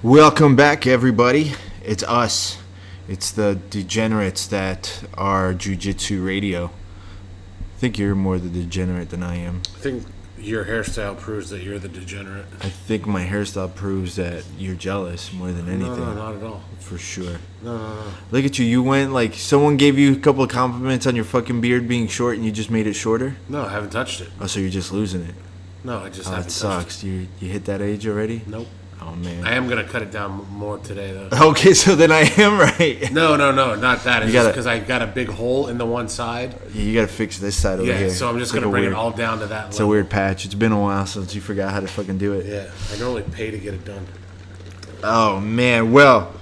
Welcome back, everybody. It's us. It's the degenerates that are Jiu-Jitsu Radio. I think you're more the degenerate than I am. I think your hairstyle proves that you're the degenerate. I think my hairstyle proves that you're jealous more than anything. No, not at all. For sure. No. Look at you. You went like someone gave you a couple of compliments on your fucking beard being short and you just made it shorter? No, I haven't touched it. Oh, so you're just losing it? No, I just Oh, haven't that touched sucks. You hit that age already? it. Nope. Oh, man. I am going to cut it down more today, though. Okay, so then I am right. No, not that. It's just gotta- because I got a big hole in the one side. You got to fix this side over here. Yeah, so I'm just It's going to like a bring weird- it all down to that It's level. a weird patch. It's been a while since you forgot how to fucking do it. Yeah, I normally pay to get it done. Oh, man. Well,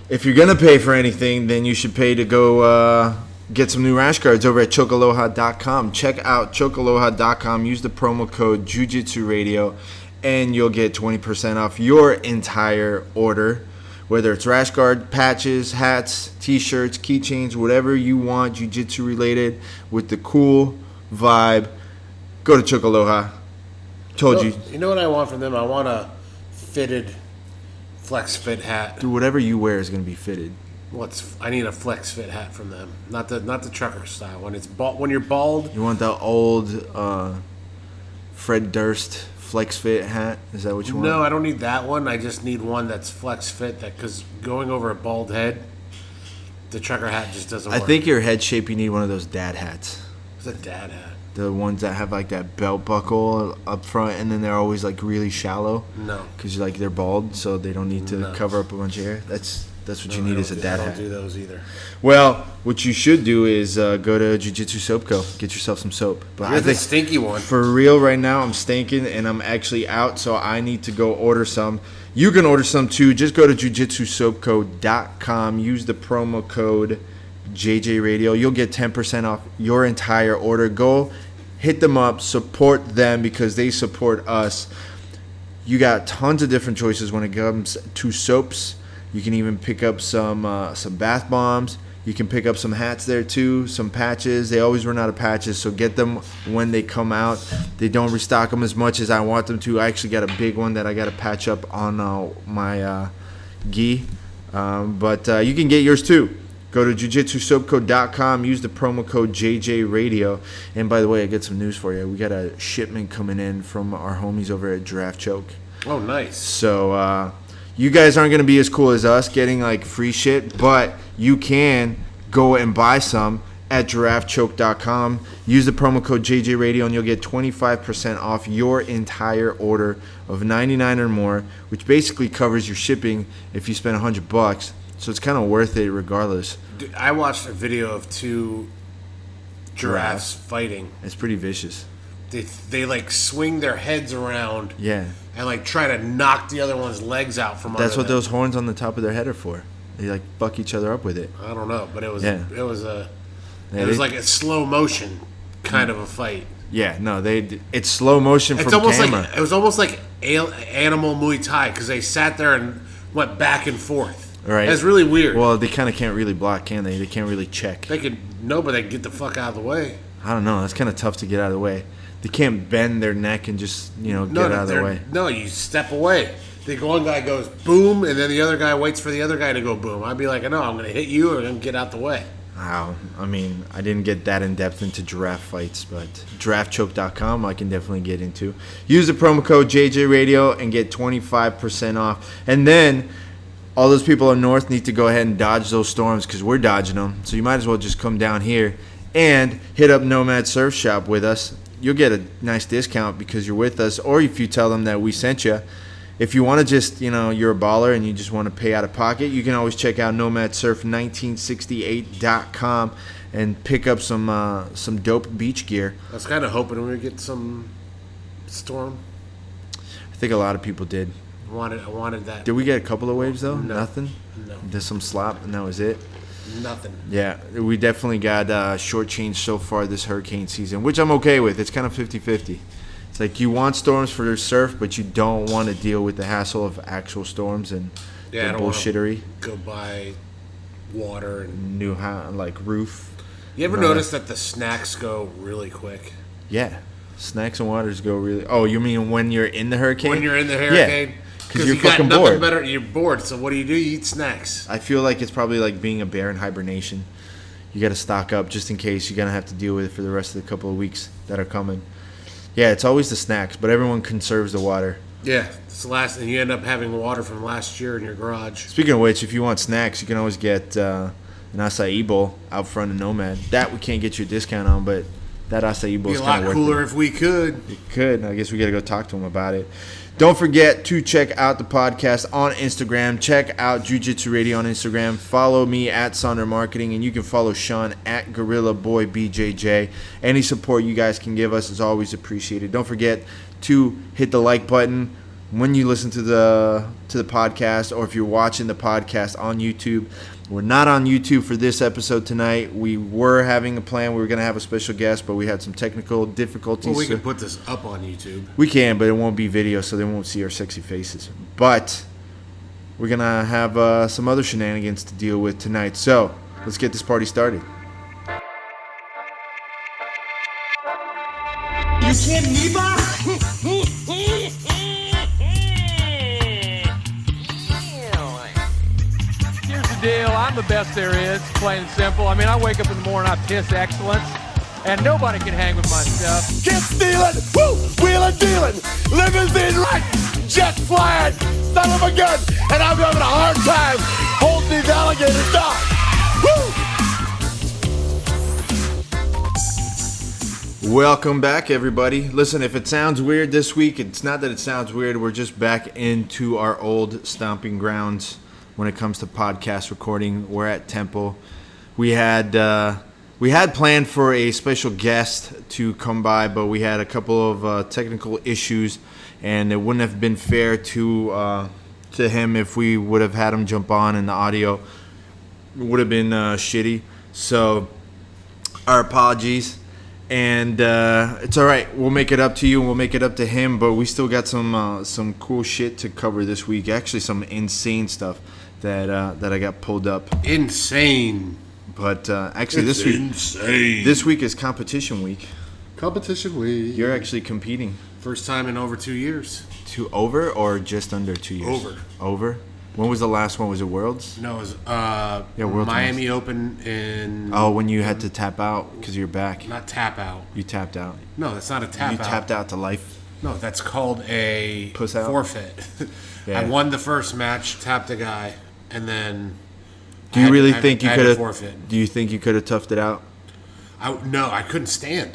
if you're going to pay for anything, then you should pay to go get some new rash guards over at chokealoha.com. Check out chokealoha.com. Use the promo code Jiu-Jitsu Radio, and you'll get 20% off your entire order. Whether it's rash guard, patches, hats, t-shirts, keychains, whatever you want Jiu-Jitsu related with the cool vibe, go to Chokealoha. Told you. You know what I want from them? I want a fitted flex fit hat. Dude, whatever you wear is going to be fitted. I need a flex fit hat from them. Not the trucker style. When you're bald. You want the old Fred Durst flex fit hat? Is that what you want? No, I don't need that one. I just need one that's flex fit. Because going over a bald head, the trucker hat just doesn't work. I think your head shape, you need one of those dad hats. It's a dad hat. The ones that have like that belt buckle up front, and then they're always like really shallow. No. Because like they're bald, so they don't need to cover up a bunch of hair. That's what you need is a dad hat. I don't do those either. Well, what you should do is go to Jiu-Jitsu Soap Co. Get yourself some soap. But You're the stinky one. For real right now, I'm stinking and I'm actually out, so I need to go order some. You can order some too. Just go to jujitsusoapco.com. Use the promo code JJRadio. You'll get 10% off your entire order. Go hit them up. Support them because they support us. You got tons of different choices when it comes to soaps. You can even pick up some bath bombs. You can pick up some hats there too, some patches. They always run out of patches, so get them when they come out. They don't restock them as much as I want them to. I actually got a big one that I got to patch up on my gi. But you can get yours too. Go to jujitsusoapco.com. Use the promo code JJRadio. And by the way, I got some news for you. We got a shipment coming in from our homies over at Giraffe Choke. Oh, nice. So you guys aren't going to be as cool as us getting like free shit, but you can go and buy some at giraffechoke.com. Use the promo code JJRadio and you'll get 25% off your entire order of $99 or more, which basically covers your shipping if you spend $100. So it's kind of worth it regardless. Dude, I watched a video of two giraffes fighting. It's pretty vicious. They like swing their heads around. Yeah. And like try to knock the other one's legs out from under That's what them. those horns on the top of their head are for. They like fuck each other up with it. I don't know, but it was Yeah. it was like a slow motion kind of a fight. Yeah, no, it's slow motion from camera. It was almost like animal Muay Thai because they sat there and went back and forth. Right. It's really weird. Well, they kind of can't really block, can they? They can't really check. But they can get the fuck out of the way. I don't know. That's kind of tough to get out of the way. They can't bend their neck and just, get out of the way. No, you step away. The one guy goes boom, and then the other guy waits for the other guy to go boom. I'd be like, no, I'm going to hit you or I'm going to get out the way. Wow. I mean, I didn't get that in-depth into giraffe fights, but giraffechoke.com I can definitely get into. Use the promo code JJRadio and get 25% off. And then all those people up north need to go ahead and dodge those storms because we're dodging them. So you might as well just come down here and hit up Nomad Surf Shop with us. You'll get a nice discount because you're with us, or if you tell them that we sent you. If you want to just, you're a baller and you just want to pay out of pocket, you can always check out nomadsurf1968.com and pick up some dope beach gear. I was kind of hoping we would get some storm. I think a lot of people did. I wanted that. Did we get a couple of waves, though? No. Nothing? No. Just some slop, and that was it? Nothing. Yeah, we definitely got shortchanged so far this hurricane season, which I'm okay with. It's kind of 50-50. It's like you want storms for your surf, but you don't want to deal with the hassle of actual storms and the bullshittery. Go buy water and new roof. You ever notice that the snacks go really quick? Yeah, snacks and waters go really. Oh, you mean when you're in the hurricane? When you're in the hurricane. Because you're you got fucking nothing bored. better. You're bored. So what do? You eat snacks. I feel like it's probably like being a bear in hibernation. You got to stock up just in case you're going to have to deal with it for the rest of the couple of weeks that are coming. Yeah, it's always the snacks, but everyone conserves the water. Yeah, it's and you end up having water from last year in your garage. Speaking of which, if you want snacks, you can always get an acai bowl out front of Nomad. That we can't get you a discount on, but that acai bowl is kind of worth it. Be a lot cooler if we could. It could. I guess we got to go talk to him about it. Don't forget to check out the podcast on Instagram. Check out Jiu-Jitsu Radio on Instagram. Follow me at Sonder Marketing, and you can follow Shawn at Gorilla Boy BJJ. Any support you guys can give us is always appreciated. Don't forget to hit the like button when you listen to the podcast, or if you're watching the podcast on YouTube. We're not on YouTube for this episode tonight. We were having a plan. We were going to have a special guest, but we had some technical difficulties. Well, we can put this up on YouTube. We can, but it won't be video, so they won't see our sexy faces. But we're going to have some other shenanigans to deal with tonight. So let's get this party started. You kidding me, boss? Here's the deal. I'm the best there is, plain and simple. I mean, I wake up in the morning, I piss excellence, and nobody can hang with my stuff. Get stealing, woo, wheeling, dealing, limousine right, jet flying, son of a gun, and I'm having a hard time holding these alligators down. Woo! Welcome back, everybody. Listen, if it sounds weird this week, it's not that it sounds weird. We're just back into our old stomping grounds when it comes to podcast recording. We're at Temple. We had planned for a special guest to come by, but we had a couple of technical issues, and it wouldn't have been fair to him if we would have had him jump on, and the audio would have been shitty. So our apologies. And it's all right. We'll make it up to you, and we'll make it up to him. But we still got some cool shit to cover this week. Actually, some insane stuff that I got pulled up. Insane. But actually, It's insane. this week is competition week. Competition week. You're actually competing. First time in over 2 years. Over or just under 2 years? Over. When was the last one? Was it Worlds? No, it was World Miami Open in... Oh, when you had to tap out because of your back. Not tap out. You tapped out. No, that's not a tap out. You tapped out to life. No, that's called a Puss out? forfeit. Yeah. I won the first match, tapped a guy, and then... Do you really think you I could had to have? forfeit. Do you think you could have toughed it out? No, I couldn't stand.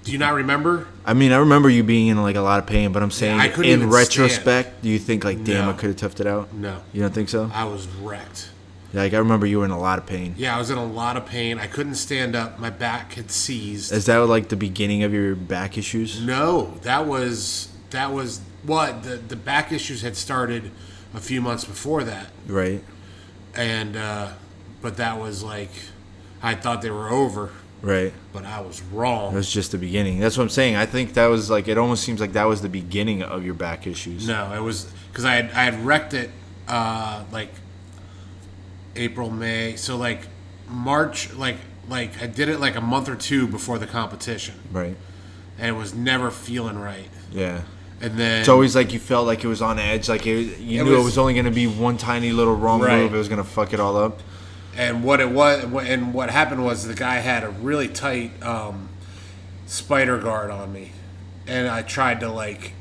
Do you not remember? I mean, I remember you being in like a lot of pain, but I'm saying I couldn't in even retrospect, do you think like, damn, No. I could have toughed it out? No. You don't think so? I was wrecked. Like I remember you were in a lot of pain. Yeah, I was in a lot of pain. I couldn't stand up. My back had seized. Is that like the beginning of your back issues? No, that was what the back issues had started a few months before that, Right. and but that was like I thought they were over, Right. but I was It wrong. was just the beginning. That's what I'm saying. I think that was like, it almost seems like that was the beginning of your back issues. No, it was because I had wrecked it like April, May, so like March, like I did it like a month or two before the competition, Right. and it was never feeling right. Yeah. And then It's always like you felt like it was on edge. Like you knew it was only going to be one tiny little wrong Right. move. It was going to fuck it all up. And what it was, and what happened was the guy had a really tight spider guard on me, and I tried to like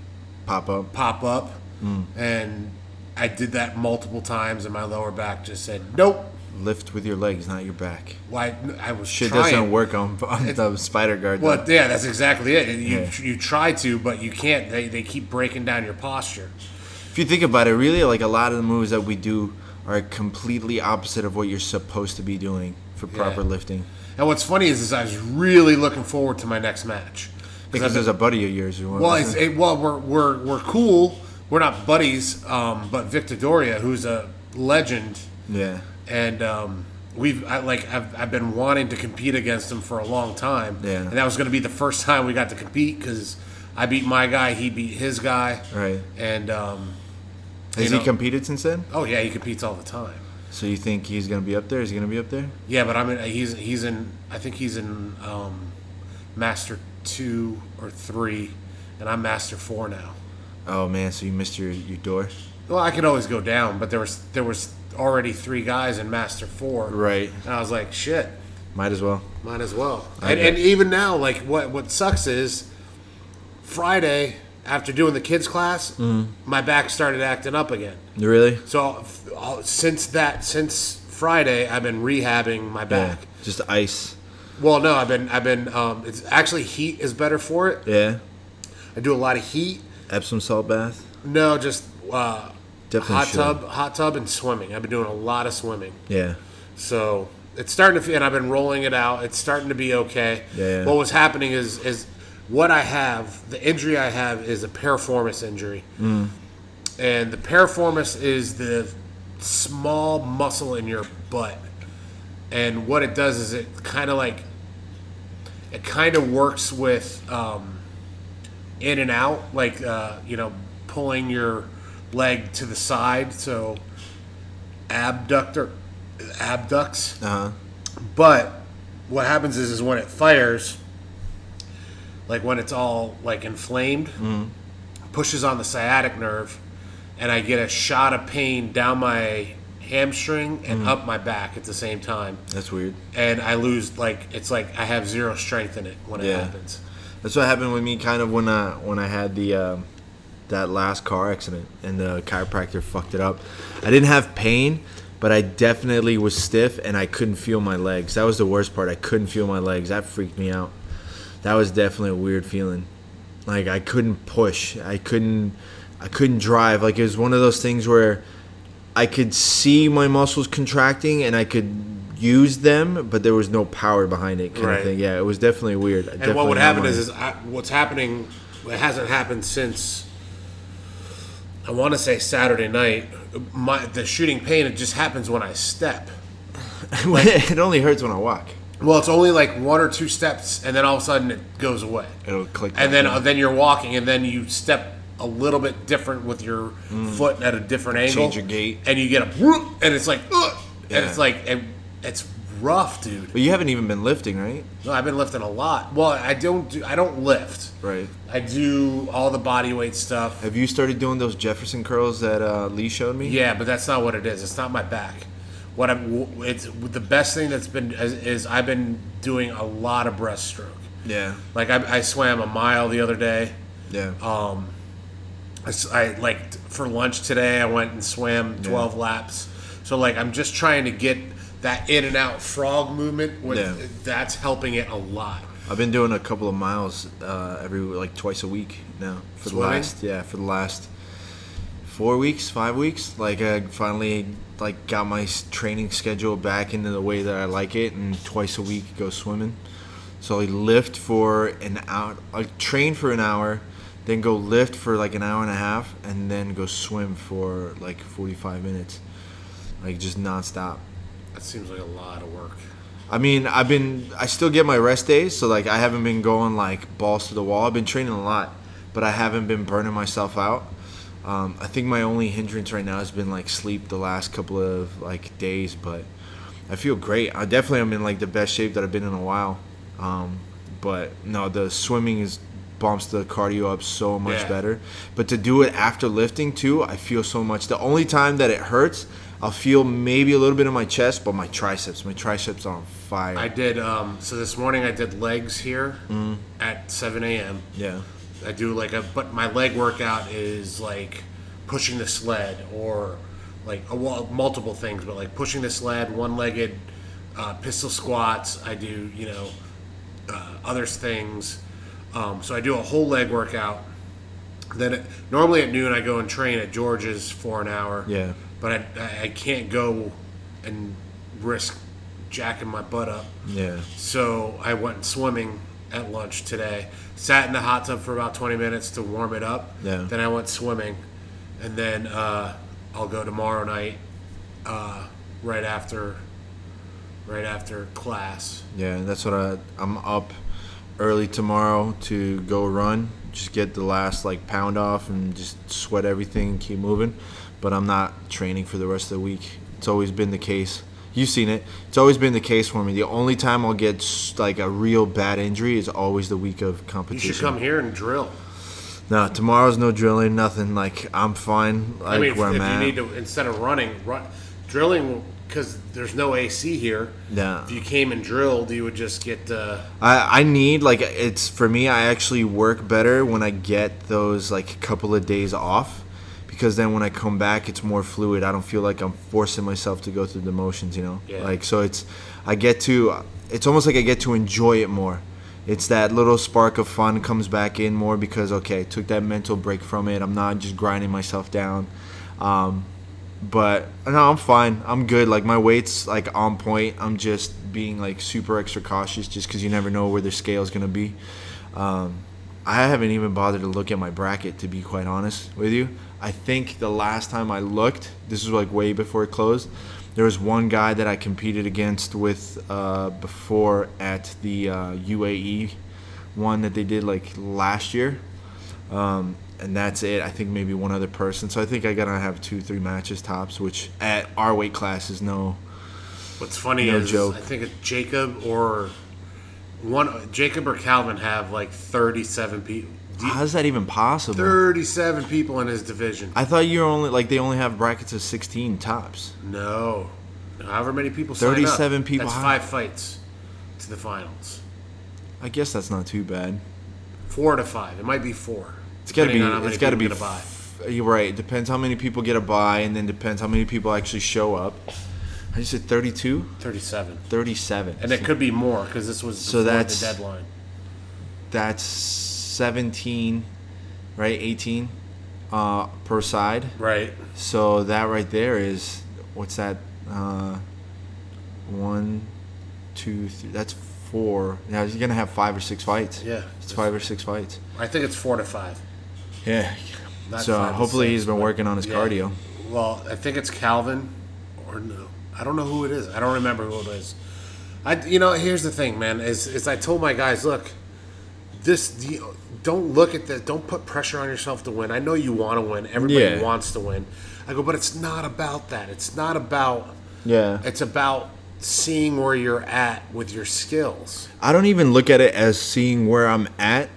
Pop up. pop up, and I did that multiple times, and my lower back just said nope. Lift with your legs, not your back. Why I was Shit trying. doesn't work on the spider guard. Well, though. yeah, that's exactly it. Yeah. You try to, but you can't. They keep breaking down your posture. If you think about it, really, like a lot of the moves that we do are completely opposite of what you're supposed to be doing for proper Yeah. lifting. And what's funny is I was really looking forward to my next match. Because there's a buddy of yours who wants. Well, we're cool. We're not buddies, but Victor Doria, who's a legend, yeah. and I've been wanting to compete against him for a long time. Yeah. And that was going to be the first time we got to compete because I beat my guy, he beat his guy. Right. And Has he competed since then? Oh yeah, he competes all the time. So you think he's gonna be up there? Is he gonna be up there? Yeah, but he's in I think he's in Master 2 or 3, and I'm Master 4 now. Oh man, so you missed your door. Well, I could always go down, but there was already 3 guys in Master 4. Right. And I was like, shit. Might as well. Might as well. And even now, like, what sucks is Friday, after doing the kids class, my back started acting up again. Really? So since Friday, I've been rehabbing my back. Yeah. Just ice. Well, no, I've been. It's actually heat is better for it. Yeah. I do a lot of heat. Epsom salt bath. No, just Definitely hot tub, and swimming. I've been doing a lot of swimming. Yeah. So it's starting to, and I've been rolling it out. It's starting to be okay. Yeah. What was happening is what I have, the injury I have is a piriformis injury. And the piriformis is the small muscle in your butt. And what it does is it kind of works with in and out, like, pulling your leg to the side. So abducts. But what happens is when it fires, like when it's all like inflamed, pushes on the sciatic nerve, and I get a shot of pain down my hamstring and up my back at the same time. That's weird. And I lose, it's like I have zero strength in it when it happens. That's what happened with me kind of when I had the that last car accident and the chiropractor fucked it up. I didn't have pain, but I definitely was stiff and I couldn't feel my legs. That was the worst part. I couldn't feel my legs. That freaked me out. That was definitely a weird feeling. Like I couldn't push. I couldn't drive. Like it was one of those things where I could see my muscles contracting and I could use them, but there was no power behind it kind of thing. Yeah, it was definitely weird. And what would happen is what's happening, it hasn't happened since, I want to say Saturday night. The shooting pain, it just happens when I step. It only hurts when I walk. Well, it's only like 1 or 2 steps, and then all of a sudden it goes away. It'll click. And then you're walking, and then you step a little bit different with your foot at a different angle. Change your gait. And you get a, and it's like, and it's like, it's rough, dude. But you haven't even been lifting, right? No, I've been lifting a lot. Well, I don't lift. Right. I do all the body weight stuff. Have you started doing those Jefferson curls that Lee showed me? Yeah, but that's not what it is. It's not my back. It's the best thing that's been is I've been doing a lot of breaststroke. Yeah. Like I swam a mile the other day. Yeah. I like for lunch today I went and swam 12 laps. So like I'm just trying to get that in and out frog movement. That's helping it a lot. I've been doing a couple of miles twice a week now for Swimming? the last 4 weeks, 5 weeks. Like I finally got my training schedule back into the way that I like it, and twice a week go swimming. So I lift for an hour, I train for an hour, then go lift for like an hour and a half, and then go swim for like 45 minutes, like just nonstop. That seems like a lot of work. I mean, I still get my rest days, so like I haven't been going like balls to the wall. I've been training a lot, but I haven't been burning myself out. I think my only hindrance right now has been like sleep the last couple of like days, but I feel great. I definitely am in like the best shape that I've been in a while. But no, the swimming bumps the cardio up so much better. But to do it after lifting too, I feel so much. The only time that it hurts, I'll feel maybe a little bit in my chest, but my triceps are on fire. I did, so this morning I did legs here at 7 a.m. Yeah. I do but my leg workout is like pushing the sled or like multiple things, but like pushing the sled, one-legged pistol squats. I do, other things. So I do a whole leg workout. Then normally at noon I go and train at George's for an hour. Yeah. But I can't go and risk jacking my butt up. Yeah. So I went swimming at lunch today. Sat in the hot tub for about 20 minutes to warm it up. Yeah. Then I went swimming, and then I'll go tomorrow night, right after class. Yeah, that's what I'm up early tomorrow to go run. Just get the last pound off and just sweat everything and keep moving. But I'm not training for the rest of the week. It's always been the case. You've seen it. It's always been the case for me. The only time I'll get a real bad injury is always the week of competition. You should come here and drill. No, tomorrow's no drilling, nothing. Like, I'm fine. Like, I mean, where if I'm at. you need to, instead of drilling, because there's no AC here. Yeah. If you came and drilled, you would just get. I need, like, it's for me. I actually work better when I get those like couple of days off, because then when I come back, it's more fluid. I don't feel like I'm forcing myself to go through the motions, you know. Yeah. Like, so it's almost like I get to enjoy it more. It's that little spark of fun comes back in more because, okay, took that mental break from it. I'm not just grinding myself down. But no, I'm fine. I'm good. Like, my weight's like on point. I'm just being like super extra cautious just because you never know where the scale's gonna be. I haven't even bothered to look at my bracket, to be quite honest with you. I think the last time I looked, this was like way before it closed, there was one guy that I competed against with before at the UAE one that they did like last year. And that's it. I think maybe one other person. So I think I gotta have 2-3 matches tops, which at our weight class is no. What's funny no is joke. I think Jacob or Calvin have like 37 people. How's that even possible? 37 people in his division. I thought you were only like they only have brackets of 16 tops. No. However many people sign up. 37 people. That's 5 fights to the finals. I guess that's not too bad. 4 to 5. It might be 4. It's got to be. depending on how many It's got to be. people get a bye. You're right. Depends how many people get a buy, and then depends how many people actually show up. I just said 32, 37. 37, And it could be more because this was So before that's- the deadline. that's 17, right? 18 per side. Right. So that right there is what's that? 1, 2, 3. That's 4. Now you're gonna have 5 or 6 fights. Yeah. It's 5 or 6 fights. I think it's 4 to 5. Yeah. Not So 5 to hopefully 6, he's been but- working on his yeah. cardio. Well, I think it's Calvin, or no, I don't know who it is. I don't remember who it is. Here's the thing, man. Is I told my guys, look, don't look at this. Don't put pressure on yourself to win. I know you want to win. Everybody Yeah. wants to win. I go, but it's not about that. It's not about. Yeah. It's about seeing where you're at with your skills. I don't even look at it as seeing where I'm at.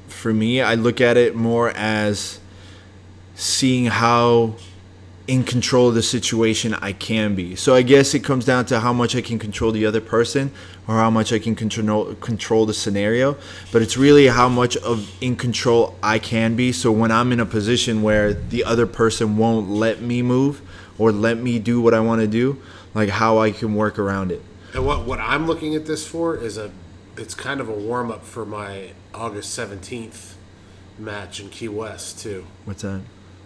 For me, I look at it more as seeing how in control of the situation I can be. So I guess it comes down to how much I can control the other person or how much I can control the scenario. But it's really how much of in control I can be. So when I'm in a position where the other person won't let me move or let me do what I want to do, like how I can work around it. And what I'm looking at this for is it's kind of a warm up for my August 17th match in Key West too. What's that?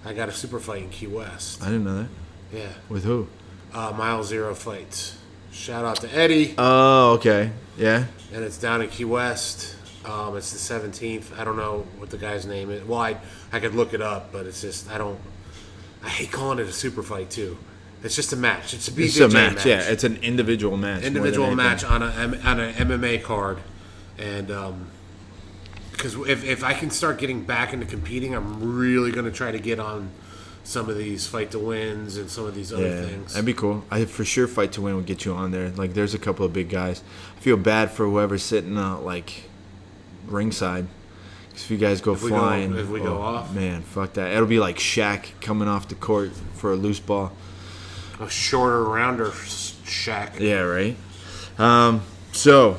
I got a super fight in Key West. I didn't know that. Yeah. With who? Mile Zero Fights. Shout out to Eddie. Oh, okay. Yeah. And it's down in Key West. It's the 17th. I don't know what the guy's name is. Well, I could look it up, but it's just I hate calling it a super fight too. It's just a match. It's a BJJ It's a match. Yeah, it's an individual match. Individual more than match anything. on an MMA card, and because if I can start getting back into competing, I'm really going to try to get on some of these fight to wins and some of these other things. That'd be cool. I for sure fight to win would get you on there. Like, there's a couple of big guys. I feel bad for whoever's sitting like ringside. 'Cause if you guys go flying, if we go off, man, fuck that. It'll be like Shaq coming off the court for a loose ball. a shorter, rounder Shaq. Yeah, right. So,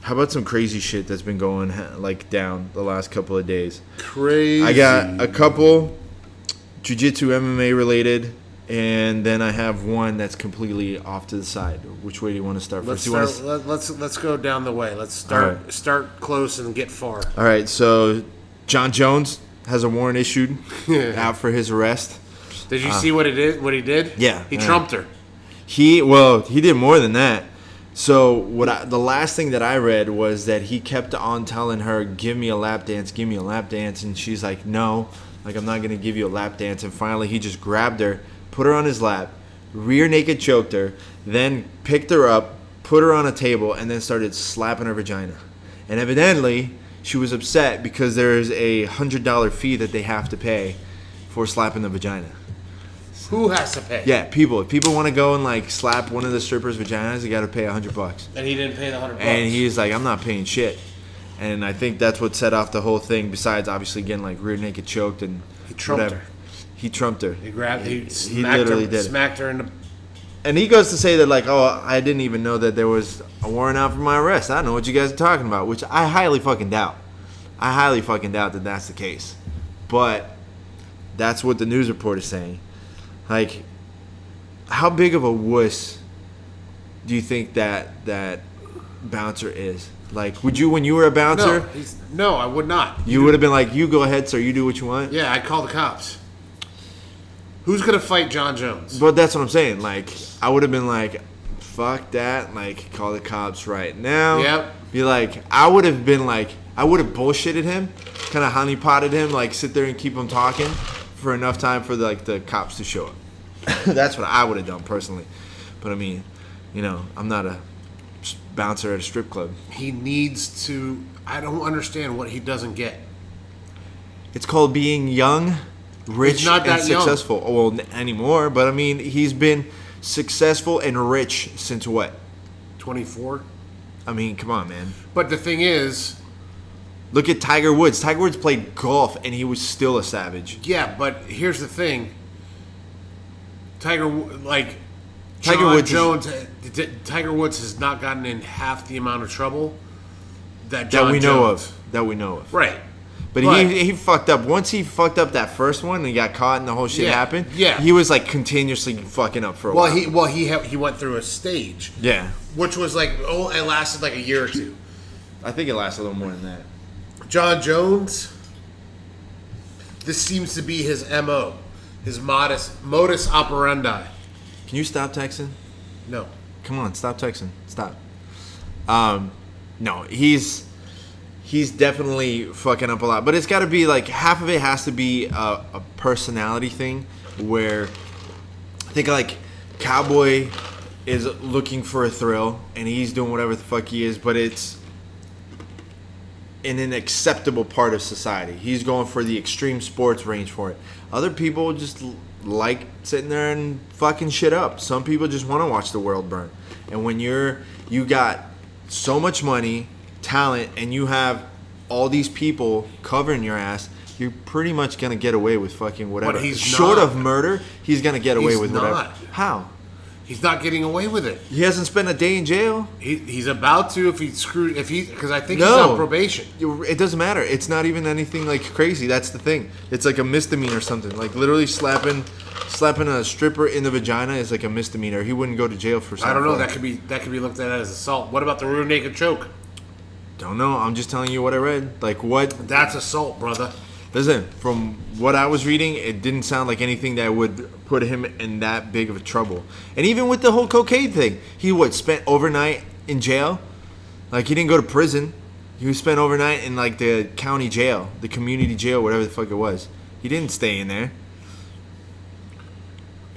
how about some crazy shit that's been going like down the last couple of days? Crazy. I got a couple Jiu-Jitsu MMA related, and then I have one that's completely off to the side. Which way do you want to start first? Let's go down the way. Let's start close and get far. All right. So, John Jones has a warrant issued out for his arrest. Did you see what he did? Yeah. He trumped her. He did more than that. So the last thing that I read was that he kept on telling her, "Give me a lap dance, give me a lap dance," and she's like, "No, like I'm not gonna give you a lap dance." And finally, he just grabbed her, put her on his lap, rear naked choked her, then picked her up, put her on a table, and then started slapping her vagina. And evidently, she was upset because there is a $100 fee that they have to pay for slapping the vagina. Who has to pay? Yeah, people. If people want to go and like slap one of the strippers' vaginas, they got to pay $100. And he didn't pay the $100. And he's like, "I'm not paying shit." And I think that's what set off the whole thing, besides obviously getting, like, rear naked choked and He trumped whatever. her. He trumped her. He smacked her in the... And he goes to say that, like, oh, I didn't even know that there was a warrant out for my arrest. I don't know what you guys are talking about, which I highly fucking doubt. I highly fucking doubt that that's the case. But that's what the news report is saying. Like, how big of a wuss do you think that bouncer is? Like, would you, when you were a bouncer? No, I would not. You would have been like, you go ahead, sir, you do what you want? Yeah, I'd call the cops. Who's going to fight John Jones? But that's what I'm saying. Like, I would have been like, fuck that. Like, call the cops right now. Yep. Be like, I would have been like, I would have bullshitted him, kind of honeypotted him, like sit there and keep him talking for enough time for the cops to show up. That's what I would have done personally. But I mean, you know, I'm not a bouncer at a strip club. He needs to... I don't understand what he doesn't get. It's called being young, rich, He's not and that young. successful. Well, anymore, but I mean, he's been successful and rich since what? 24? I mean, come on, man. But the thing is... Look at Tiger Woods. Tiger Woods played golf, and he was still a savage. Yeah, but here's the thing. Tiger Woods has not gotten in half the amount of trouble that we know Jones. of. That we know of. Right. But he fucked up. Once he fucked up that first one and he got caught and the whole shit happened, he was like continuously fucking up for a while. He went through a stage. Yeah. Which was like, it lasted like a year or two. I think it lasted a little more than that. John Jones, this seems to be his MO, his modus operandi. Can you stop texting? No. Come on, stop texting. Stop. No, he's definitely fucking up a lot. But it's got to be like, half of it has to be a personality thing where I think like Cowboy is looking for a thrill and he's doing whatever the fuck he is, but it's in an acceptable part of society. He's going for the extreme sports range for it. Other people just like sitting there and fucking shit up. Some people just want to watch the world burn. And when you got so much money, talent, and you have all these people covering your ass, you're pretty much gonna get away with fucking whatever. But he's short not. of murder, he's gonna get away with whatever. Not. How? He's not getting away with it. He hasn't spent a day in jail. He's about to because I think he's on probation. It doesn't matter. It's not even anything like crazy. That's the thing. It's like a misdemeanor or something. Like literally slapping a stripper in the vagina is like a misdemeanor. He wouldn't go to jail for something. I don't know. That could be looked at as assault. What about the rear naked choke? Don't know. I'm just telling you what I read. Like what? That's assault, brother. Listen, from what I was reading, it didn't sound like anything that would put him in that big of a trouble. And even with the whole cocaine thing, he spent overnight in jail? Like, he didn't go to prison. He was spent overnight in, like, the county jail, the community jail, whatever the fuck it was. He didn't stay in there.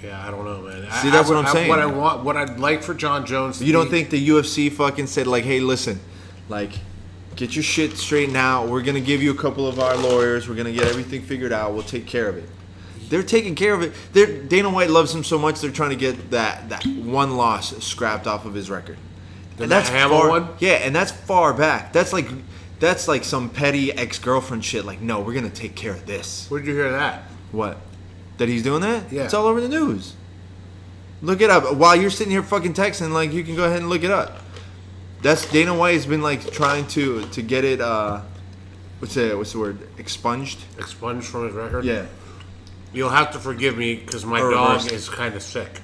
Yeah, I don't know, man. See, that's what I'm saying. What I'd like for John Jones to You don't think the UFC fucking said, like, hey, listen, like, get your shit straightened out. We're going to give you a couple of our lawyers. We're going to get everything figured out. We'll take care of it. They're taking care of it. Dana White loves him so much, they're trying to get that one loss scrapped off of his record. And that's Hamill one? Yeah, and that's far back. That's like some petty ex-girlfriend shit. Like, no, we're going to take care of this. Where'd you hear that? What? That he's doing that? Yeah. It's all over the news. Look it up. While you're sitting here fucking texting, like, you can go ahead and look it up. That's Dana White has been like trying to get it what's the word, expunged from his record. Yeah. You'll have to forgive me because my dog is kind of sick.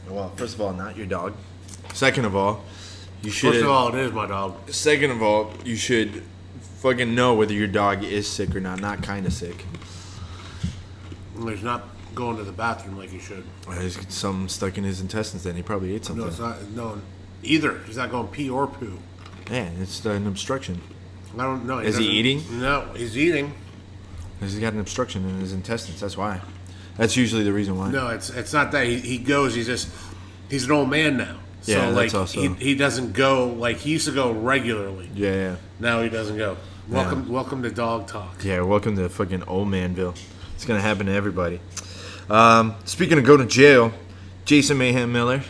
Well, first of all, not your dog. Second of all, you should. First of all, it is my dog. Second of all, you should fucking know whether your dog is sick or not. Not kind of sick. He's not going to the bathroom like he should. There's something stuck in his intestines. Then he probably ate something. No, it's not. No. Either. He's not going pee or poo. Yeah, it's an obstruction. I don't know. Is he eating? No, he's eating. He's got an obstruction in his intestines. That's why. That's usually the reason why. No, it's not that. He goes. He's an old man now. So yeah, like that's also. He doesn't go like he used to go regularly. Yeah. Now he doesn't go. Welcome to Dog Talk. Yeah, welcome to fucking old manville. It's gonna happen to everybody. Speaking of going to jail, Jason Mayhem Miller.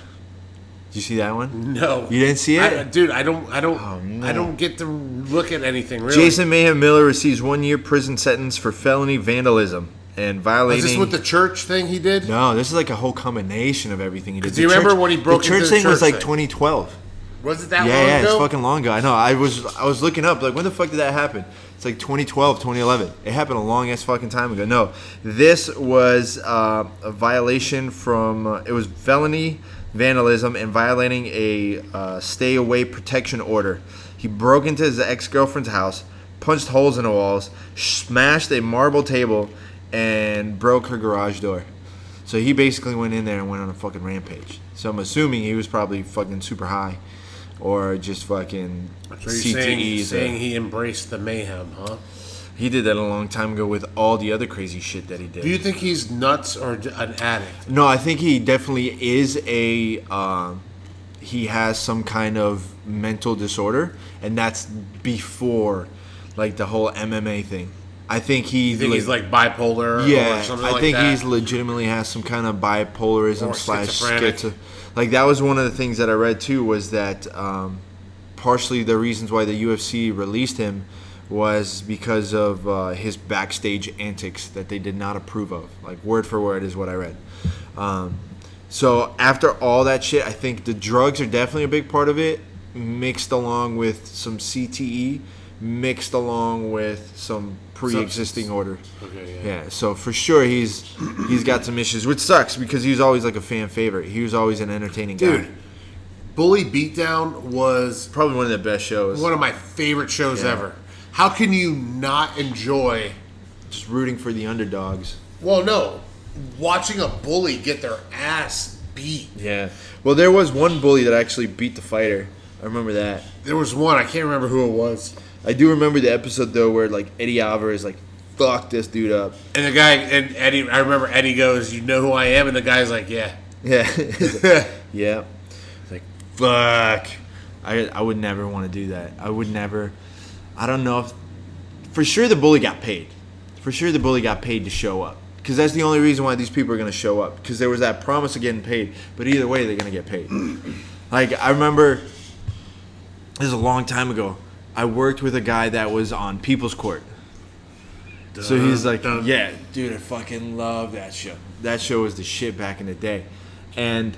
you see that one? No. You didn't see it? Dude, I don't no. I don't get to look at anything really. Jason Mayhem Miller receives 1 year prison sentence for felony vandalism and violating. Is this with the church thing he did? No, this is like a whole combination of everything he did. Do you remember when he broke the church into the thing was church like thing? 2012. Was it that long Yeah, ago? it's fucking long ago. I know. I was looking up like when the fuck did that happen? It's like 2012, 2011. It happened a long ass fucking time ago. No, this was a violation from. It was felony vandalism and violating a stay away protection order. He broke into his ex-girlfriend's house, punched holes in the walls, smashed a marble table, and broke her garage door. So he basically went in there and went on a fucking rampage. So I'm assuming he was probably fucking super high, or just fucking So you're CTEs. saying he embraced the mayhem, huh? He did that a long time ago with all the other crazy shit that he did. Do you think he's nuts or an addict? No, I think he definitely is a. He has some kind of mental disorder, and that's before, like the whole MMA thing. I think he. You think he's like bipolar? Yeah, or something I like think that? he's legitimately has some kind of bipolarism Or slash schizophrenic. Like that was one of the things that I read too, was that partially the reasons why the UFC released him was because of his backstage antics that they did not approve of. Like word for word is what I read. So after all that shit, I think the drugs are definitely a big part of it, mixed along with some CTE, mixed along with some pre-existing order. Okay, Yeah, so for sure he's got some issues, which sucks because he was always like a fan favorite. He was always an entertaining guy. Dude, Bully Beatdown was Probably one of the best shows. one of my favorite shows Yeah. ever. How can you not enjoy? Just rooting for the underdogs. Well, no, watching a bully get their ass beat. Yeah. Well, there was one bully that actually beat the fighter. I remember that. There was one, I can't remember who it was. I do remember the episode though where like Eddie Alvarez like fucked this dude up. And the guy, and Eddie, I remember Eddie goes, "You know who I am?" And the guy's like, "Yeah." Yeah. Yeah. It's like fuck. I would never want to do that. I would never. I don't know if. For sure the bully got paid. For sure the bully got paid to show up. Because that's the only reason why these people are going to show up. Because there was that promise of getting paid. But either way, they're going to get paid. Like, I remember, this is a long time ago, I worked with a guy that was on People's Court. So he's like, yeah, dude, I fucking love that show. That show was the shit back in the day. And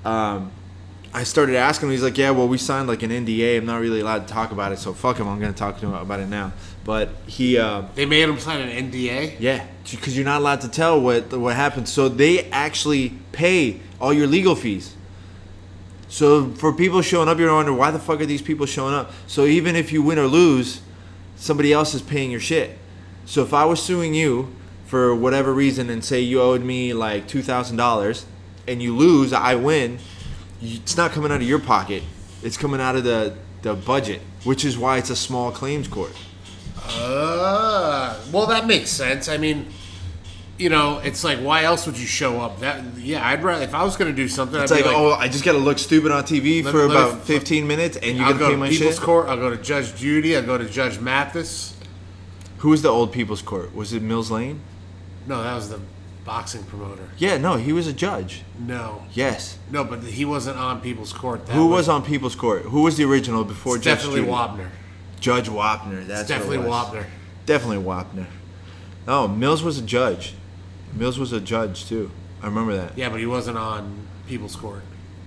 I started asking him, he's like, yeah, well, we signed like an NDA. I'm not really allowed to talk about it, so fuck him. I'm going to talk to him about it now. But he... They made him sign an NDA? Yeah, because you're not allowed to tell what happened. So they actually pay all your legal fees. So for people showing up, you're wondering, why the fuck are these people showing up? So even if you win or lose, somebody else is paying your shit. So if I was suing you for whatever reason and say you owed me like $2,000 and you lose, I win, it's not coming out of your pocket. It's coming out of the budget, which is why it's a small claims court. Well, that makes sense. I mean, you know, it's like, why else would you show up? I'd rather, if I was going to do something, It's I'd like, be oh, I just got to look stupid on TV for let me- about 15 minutes and you I'll got to go pay to my People's shit? Court, I'll go to Judge Judy, I'll go to Judge Mathis. Who was the old People's Court? Was it Mills Lane? No, that was the boxing promoter. Yeah, no, he was a judge. No. Yes. No, but he wasn't on People's Court. That Who was on People's Court? Who was the original before It's Judge definitely Judy? Wapner. Judge Wapner. That's It's definitely what it was. Wapner. Definitely Wapner. No, Mills was a judge. Mills was a judge too. I remember that. Yeah, but he wasn't on People's Court.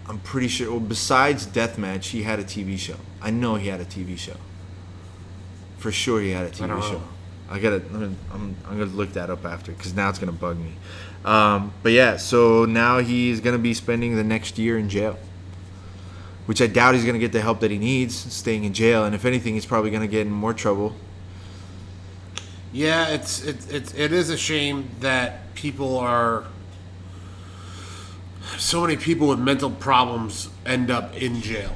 I'm pretty sure. Well, besides Deathmatch, he had a TV show. I know he had a TV show. For sure, he had a TV don't show. know. I'm gonna look that up after because now it's gonna bug me. But yeah, so now he's gonna be spending the next year in jail, which I doubt he's gonna get the help that he needs staying in jail. And if anything, he's probably gonna get in more trouble. Yeah, it is a shame that so many people with mental problems end up in jail.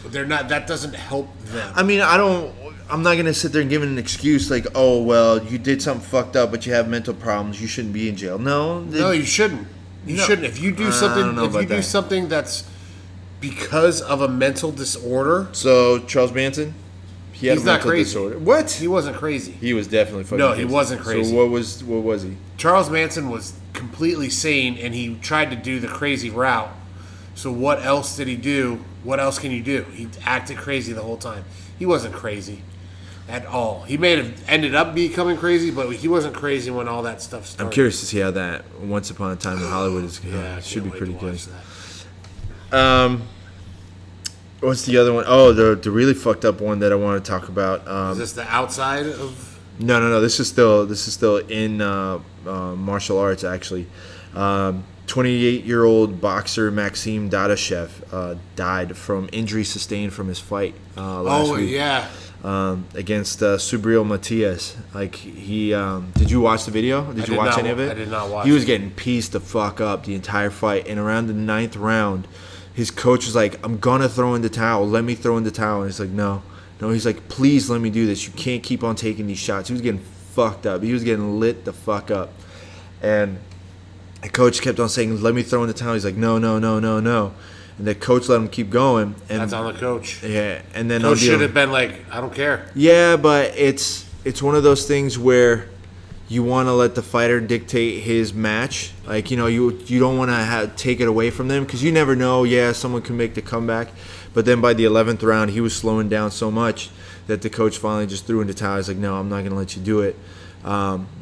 They're not. That doesn't help them. I mean, I'm not gonna sit there and give an excuse like, oh well, you did something fucked up, but you have mental problems. You shouldn't be in jail. No, No, you shouldn't. You No. shouldn't. If you do I something, don't know if you about do that. something that's because of a mental disorder, So Charles Manson, he had He's a not mental crazy. disorder. What? he wasn't crazy. He was definitely fucking. No, crazy. he wasn't crazy. So what was he? Charles Manson was completely sane, and he tried to do the crazy route. So what else did he do? What else can you do? He acted crazy the whole time. He wasn't crazy at all. He may have ended up becoming crazy, but he wasn't crazy when all that stuff started. I'm curious to see how that Once Upon a Time in Hollywood is. Yeah, should be pretty good. That. What's the other one? Oh, the really fucked up one that I want to talk about. Is this the outside of? No. This is still in martial arts actually. 28-year-old boxer Maxim Dadashev died from injury sustained from his fight last week. Yeah. Against Subriel Matias. Like he, did you watch the video? Did you watch any of it? I did not watch. He was getting pieced the fuck up the entire fight, and around the 9th round, his coach was like, "I'm gonna throw in the towel. Let me throw in the towel." And he's like, "No." He's like, "Please let me do this. You can't keep on taking these shots." He was getting fucked up. He was getting lit the fuck up, and the coach kept on saying, "Let me throw in the towel." He's like, "No." And the coach let him keep going. And that's on the coach. Yeah, and then coach should have been like, "I don't care." Yeah, but it's one of those things where you want to let the fighter dictate his match. Like, you don't want to take it away from them because you never know. Yeah, someone can make the comeback, but then by the 11th round, he was slowing down so much that the coach finally just threw in the towel. He's like, "No, I'm not going to let you do it."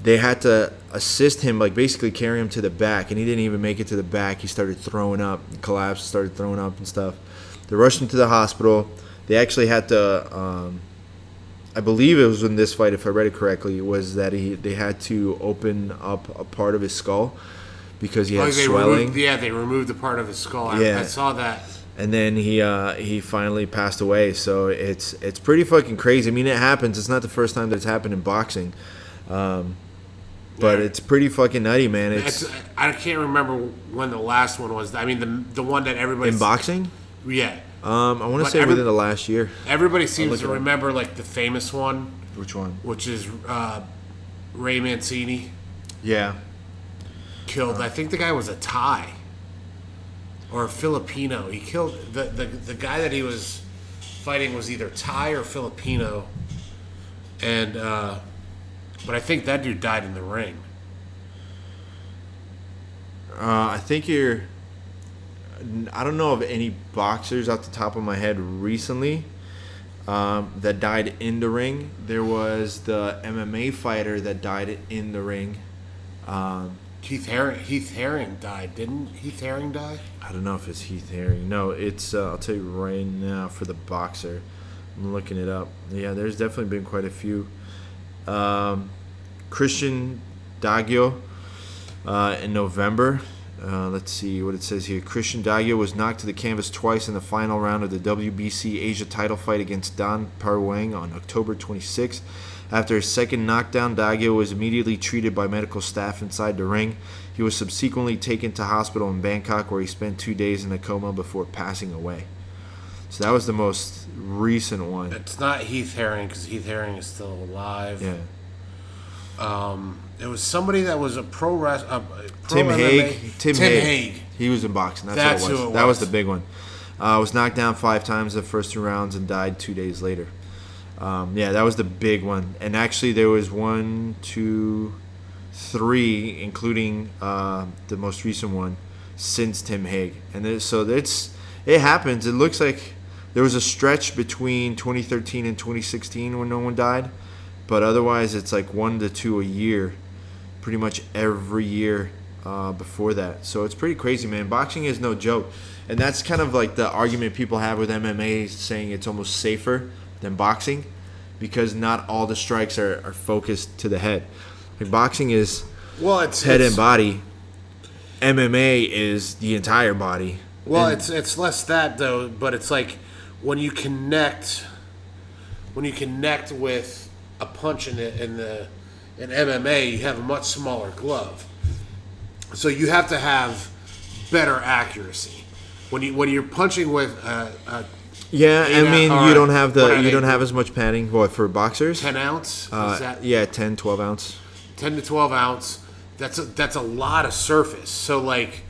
They had to assist him, like basically carry him to the back, and he didn't even make it to the back. He started throwing up, collapsed, started throwing up and stuff. They rushed him to the hospital. They actually had to, I believe it was in this fight, if I read it correctly, was that they had to open up a part of his skull because he had swelling. They removed the part of his skull. Yeah. I saw that. And then he finally passed away. So it's pretty fucking crazy. I mean, it happens. It's not the first time that it's happened in boxing. But it's pretty fucking nutty, man. I can't remember when the last one was. I mean, the one that everybody in boxing. Yeah. I want to say within the last year. Everybody seems to remember like the famous one. Which one? Which is Ray Mancini. Yeah. Killed. I think the guy was a Thai or a Filipino. He killed the guy that he was fighting was either Thai or Filipino, and. But I think that dude died in the ring. I think I don't know of any boxers off the top of my head recently that died in the ring. There was the MMA fighter that died in the ring. Heath Herring died. Didn't Heath Herring die? I don't know if it's Heath Herring. No, it's I'll tell you right now for the boxer. I'm looking it up. Yeah, there's definitely been quite a few. Christian Daggio in November. Let's see what it says here. Christian Daggio was knocked to the canvas twice in the final round of the WBC Asia title fight against Don Parwang on October 26th. After his second knockdown, Daggio was immediately treated by medical staff inside the ring. He was subsequently taken to hospital in Bangkok, where he spent 2 days in a coma before passing away. So that was the most recent one. It's not Heath Herring because Heath Herring is still alive. Yeah. It was somebody that was a pro wrestler. Tim Hague. Tim Hague. Hague. He was in boxing. That's what it was. Who it That was the big one. Was knocked down 5 times the first 2 rounds and died 2 days later. Yeah, that was the big one. And actually, there was 1, 2, 3, including the most recent one, since Tim Hague. And it happens. It looks like there was a stretch between 2013 and 2016 when no one died. But otherwise, it's like 1 to 2 a year, pretty much every year before that. So it's pretty crazy, man. Boxing is no joke. And that's kind of like the argument people have with MMA, saying it's almost safer than boxing because not all the strikes are focused to the head. Like boxing is head and body. MMA is the entire body. Well, it's less that, though, but it's like when you connect with a punch in MMA, you have a much smaller glove, so you have to have better accuracy when you're punching with you don't have as much padding. What, for boxers? 10 ounce. 10, 12 ounce. 10 to 12 ounce. That's a lot of surface. So like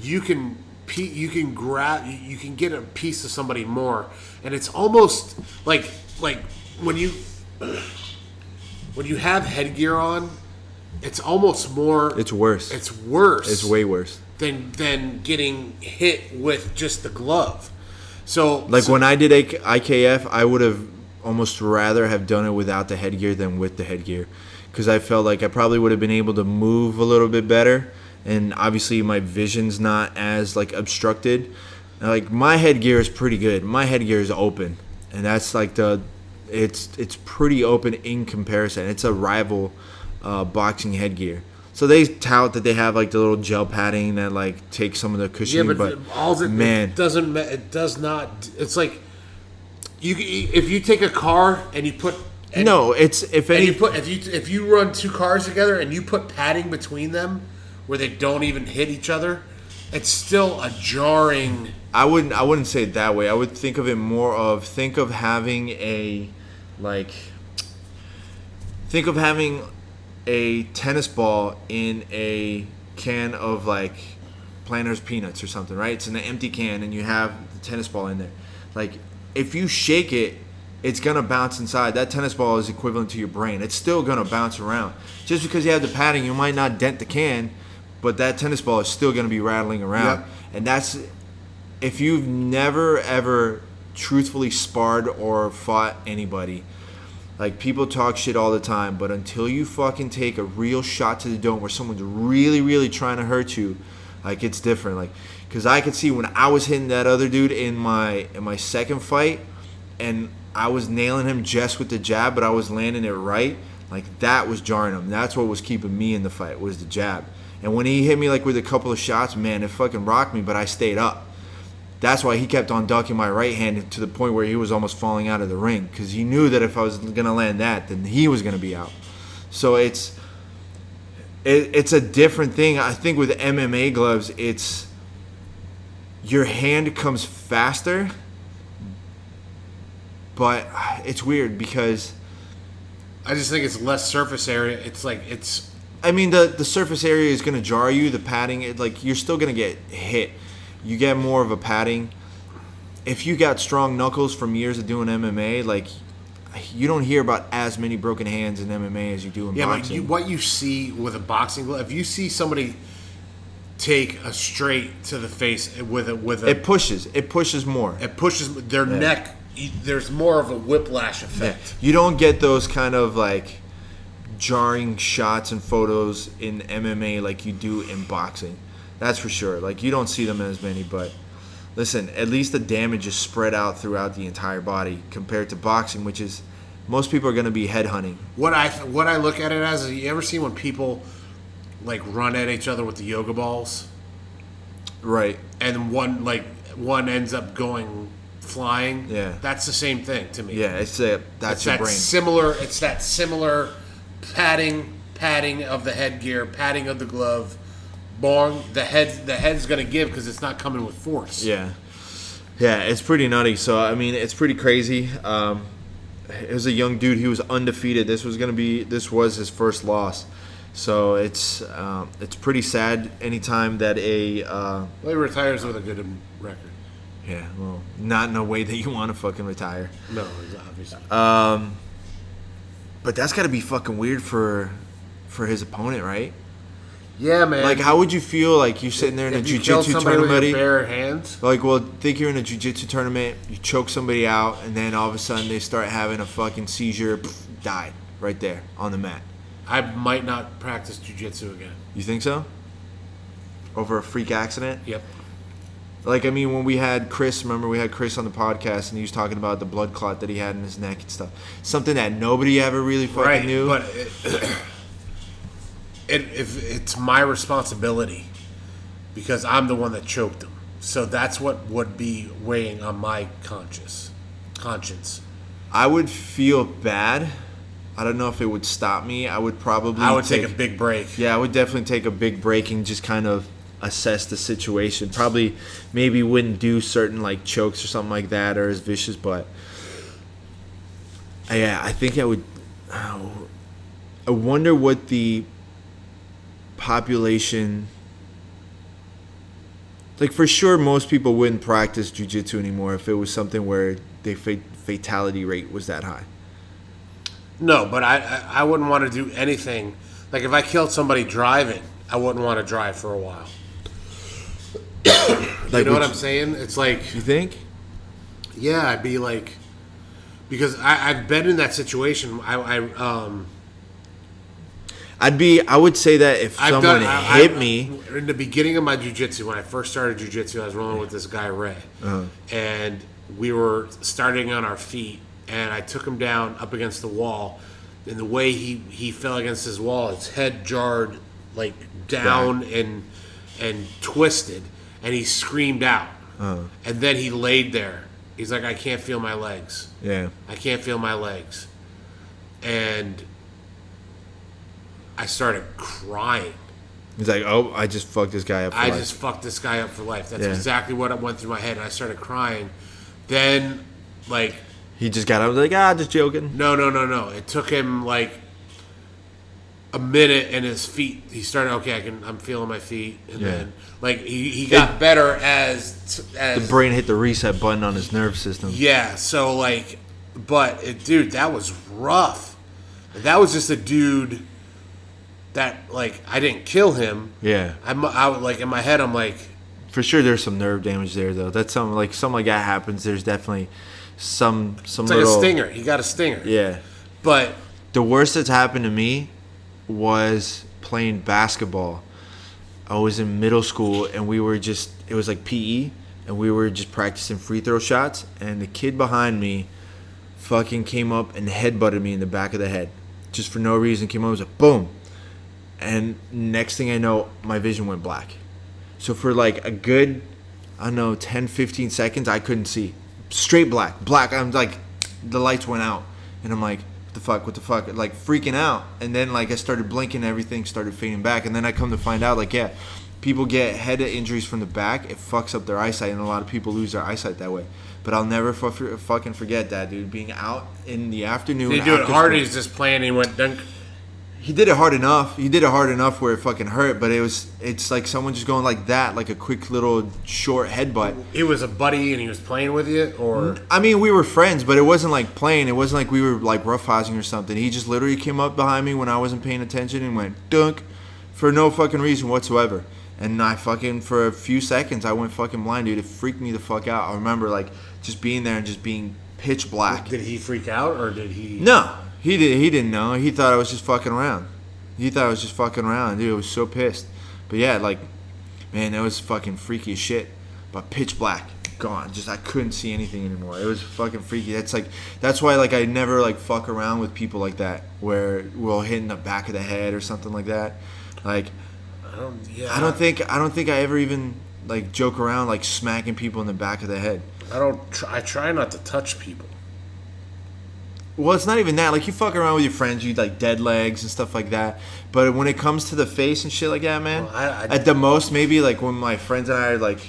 you can get a piece of somebody more, and it's almost like when you have headgear on, it's almost more. It's worse. It's worse. It's way worse. than getting hit with just the glove. So when I did IKF, I would have almost rather have done it without the headgear than with the headgear, because I felt like I probably would have been able to move a little bit better, and obviously my vision's not as like obstructed. Like my headgear is pretty good. My headgear is open, and that's like it's pretty open in comparison. It's a rival boxing headgear. So they tout that they have like the little gel padding that like takes some of the cushioning. Yeah, but it does not. It's like if you take a car and you put if you run two cars together and you put padding between them where they don't even hit each other, it's still a jarring. I wouldn't say it that way. I would think of it more of having a tennis ball in a can of like Planters peanuts or something, right? It's in an empty can and you have the tennis ball in there. Like if you shake it, it's gonna bounce inside. That tennis ball is equivalent to your brain. It's still gonna bounce around. Just because you have the padding, you might not dent the can, but that tennis ball is still gonna be rattling around. Yep. And that's if you've never ever truthfully sparred or fought anybody. Like, people talk shit all the time, but until you fucking take a real shot to the dome where someone's really, really trying to hurt you, like, it's different. Like, because I could see when I was hitting that other dude in my second fight, and I was nailing him just with the jab, but I was landing it right, like, that was jarring him. That's what was keeping me in the fight, was the jab. And when he hit me, like, with a couple of shots, man, it fucking rocked me, but I stayed up. That's why he kept on ducking my right hand to the point where he was almost falling out of the ring, because he knew that if I was going to land that, then he was going to be out. So it's a different thing. I think with MMA gloves, it's your hand comes faster, but it's weird because I just think it's less surface area. It's like I mean, the surface area is going to jar you. The padding, you're still going to get hit. You get more of a padding. If you got strong knuckles from years of doing MMA, like, you don't hear about as many broken hands in MMA as you do in boxing. Yeah, but what you see with a boxing glove, if you see somebody take a straight to the face with a it pushes more. It pushes their neck. There's more of a whiplash effect. Yeah. You don't get those kind of like jarring shots and photos in MMA like you do in boxing. That's for sure. Like, you don't see them as many, but listen, at least the damage is spread out throughout the entire body compared to boxing, which is most people are going to be head hunting. What I look at it as is, you ever see when people like run at each other with the yoga balls, right? And one ends up going flying. Yeah, that's the same thing to me. Yeah, that's your brain. It's that similar padding of the headgear, padding of the glove. Bong, the head's gonna give because it's not coming with force. Yeah, it's pretty nutty. So I mean, it's pretty crazy. It was a young dude. He was undefeated. This was his first loss. So it's pretty sad. Anytime that he retires with a good record. Yeah, well, not in a way that you want to fucking retire. No, obviously. But that's got to be fucking weird for his opponent, right? Yeah, man. Like, how would you feel like you're sitting there in a jiu-jitsu tournament? With your bare hands? Like, well, think you're in a jiu-jitsu tournament, you choke somebody out, and then all of a sudden they start having a fucking seizure, died right there on the mat. I might not practice jiu-jitsu again. You think so? Over a freak accident? Yep. Like, I mean, when we had Chris, remember we had Chris on the podcast, and he was talking about the blood clot that he had in his neck and stuff. Something that nobody ever really fucking knew. But it's my responsibility because I'm the one that choked him. So that's what would be weighing on my conscience. I would feel bad. I don't know if it would stop me. I would take a big break. Yeah, I would definitely take a big break and just kind of assess the situation. Probably maybe wouldn't do certain like chokes or something like that or as vicious, but yeah, I think I would. I wonder what the population, like, for sure most people wouldn't practice jiu-jitsu anymore if it was something where the fatality rate was that high. No, but I wouldn't want to do anything. Like, if I killed somebody driving, I wouldn't want to drive for a while. You know what I'm saying? It's like... You think? Yeah, I'd be like... Because I've been in that situation. I would say that if someone hit me... In the beginning of my jiu-jitsu, when I first started jiu-jitsu, I was rolling with this guy, Ray. And we were starting on our feet, and I took him down up against the wall. And the way he fell against his wall, his head jarred like down and twisted, and he screamed out. And then he laid there. He's like, I can't feel my legs. Yeah. I can't feel my legs. And I started crying. He's like, oh, I just fucked this guy up for life. I just fucked this guy up for life. That's exactly what went through my head. And I started crying. Then, like... He just got up like, just joking. No. It took him, like, a minute, and his feet... He started, I'm feeling my feet. And then, like, he got better as... The brain hit the reset button on his nerve system. Yeah, so, like... But, dude, that was rough. That was just a dude... That, like, I didn't kill him. Yeah. I like, in my head, I'm like... For sure there's some nerve damage there, though. That's something like that happens. There's definitely some it's little... like a stinger. He got a stinger. Yeah. But... The worst that's happened to me was playing basketball. I was in middle school, and we were just... It was like PE, and we were just practicing free throw shots, and the kid behind me fucking came up and headbutted me in the back of the head. Just for no reason. Came up and was like, boom. And next thing I know, my vision went black. So for like a good, 10, 15 seconds, I couldn't see. Straight black. I'm like, the lights went out. And I'm like, what the fuck? Like freaking out. And then like I started blinking, everything started fading back. And then I come to find out like, people get head injuries from the back. It fucks up their eyesight. And a lot of people lose their eyesight that way. But I'll never fucking forget that, dude. Being out in the afternoon. They do it hard. He's just playing and he went dunk. He did it hard enough. Where it fucking hurt, but it's like someone just going like that, like a quick little short headbutt. It was a buddy and he was playing with you, or? I mean, we were friends, but it wasn't like playing. It wasn't like we were like roughhousing or something. He just literally came up behind me when I wasn't paying attention and went dunk for no fucking reason whatsoever. And I fucking, for a few seconds, I went fucking blind, dude. It freaked me the fuck out. I remember like just being there and just being pitch black. Did he freak out or did he? No. He didn't know. He thought I was just fucking around. Dude, I was so pissed. But yeah, like, man, that was fucking freaky as shit. But pitch black, gone. Just I couldn't see anything anymore. It was fucking freaky. That's why like I never like fuck around with people like that, where we'll hit in the back of the head or something like that. Like, I don't think I ever even like joke around like smacking people in the back of the head. I try not to touch people. Well, it's not even that. Like, you fuck around with your friends, you like dead legs and stuff like that. But when it comes to the face and shit like that, man, at the most, maybe like when my friends and I are like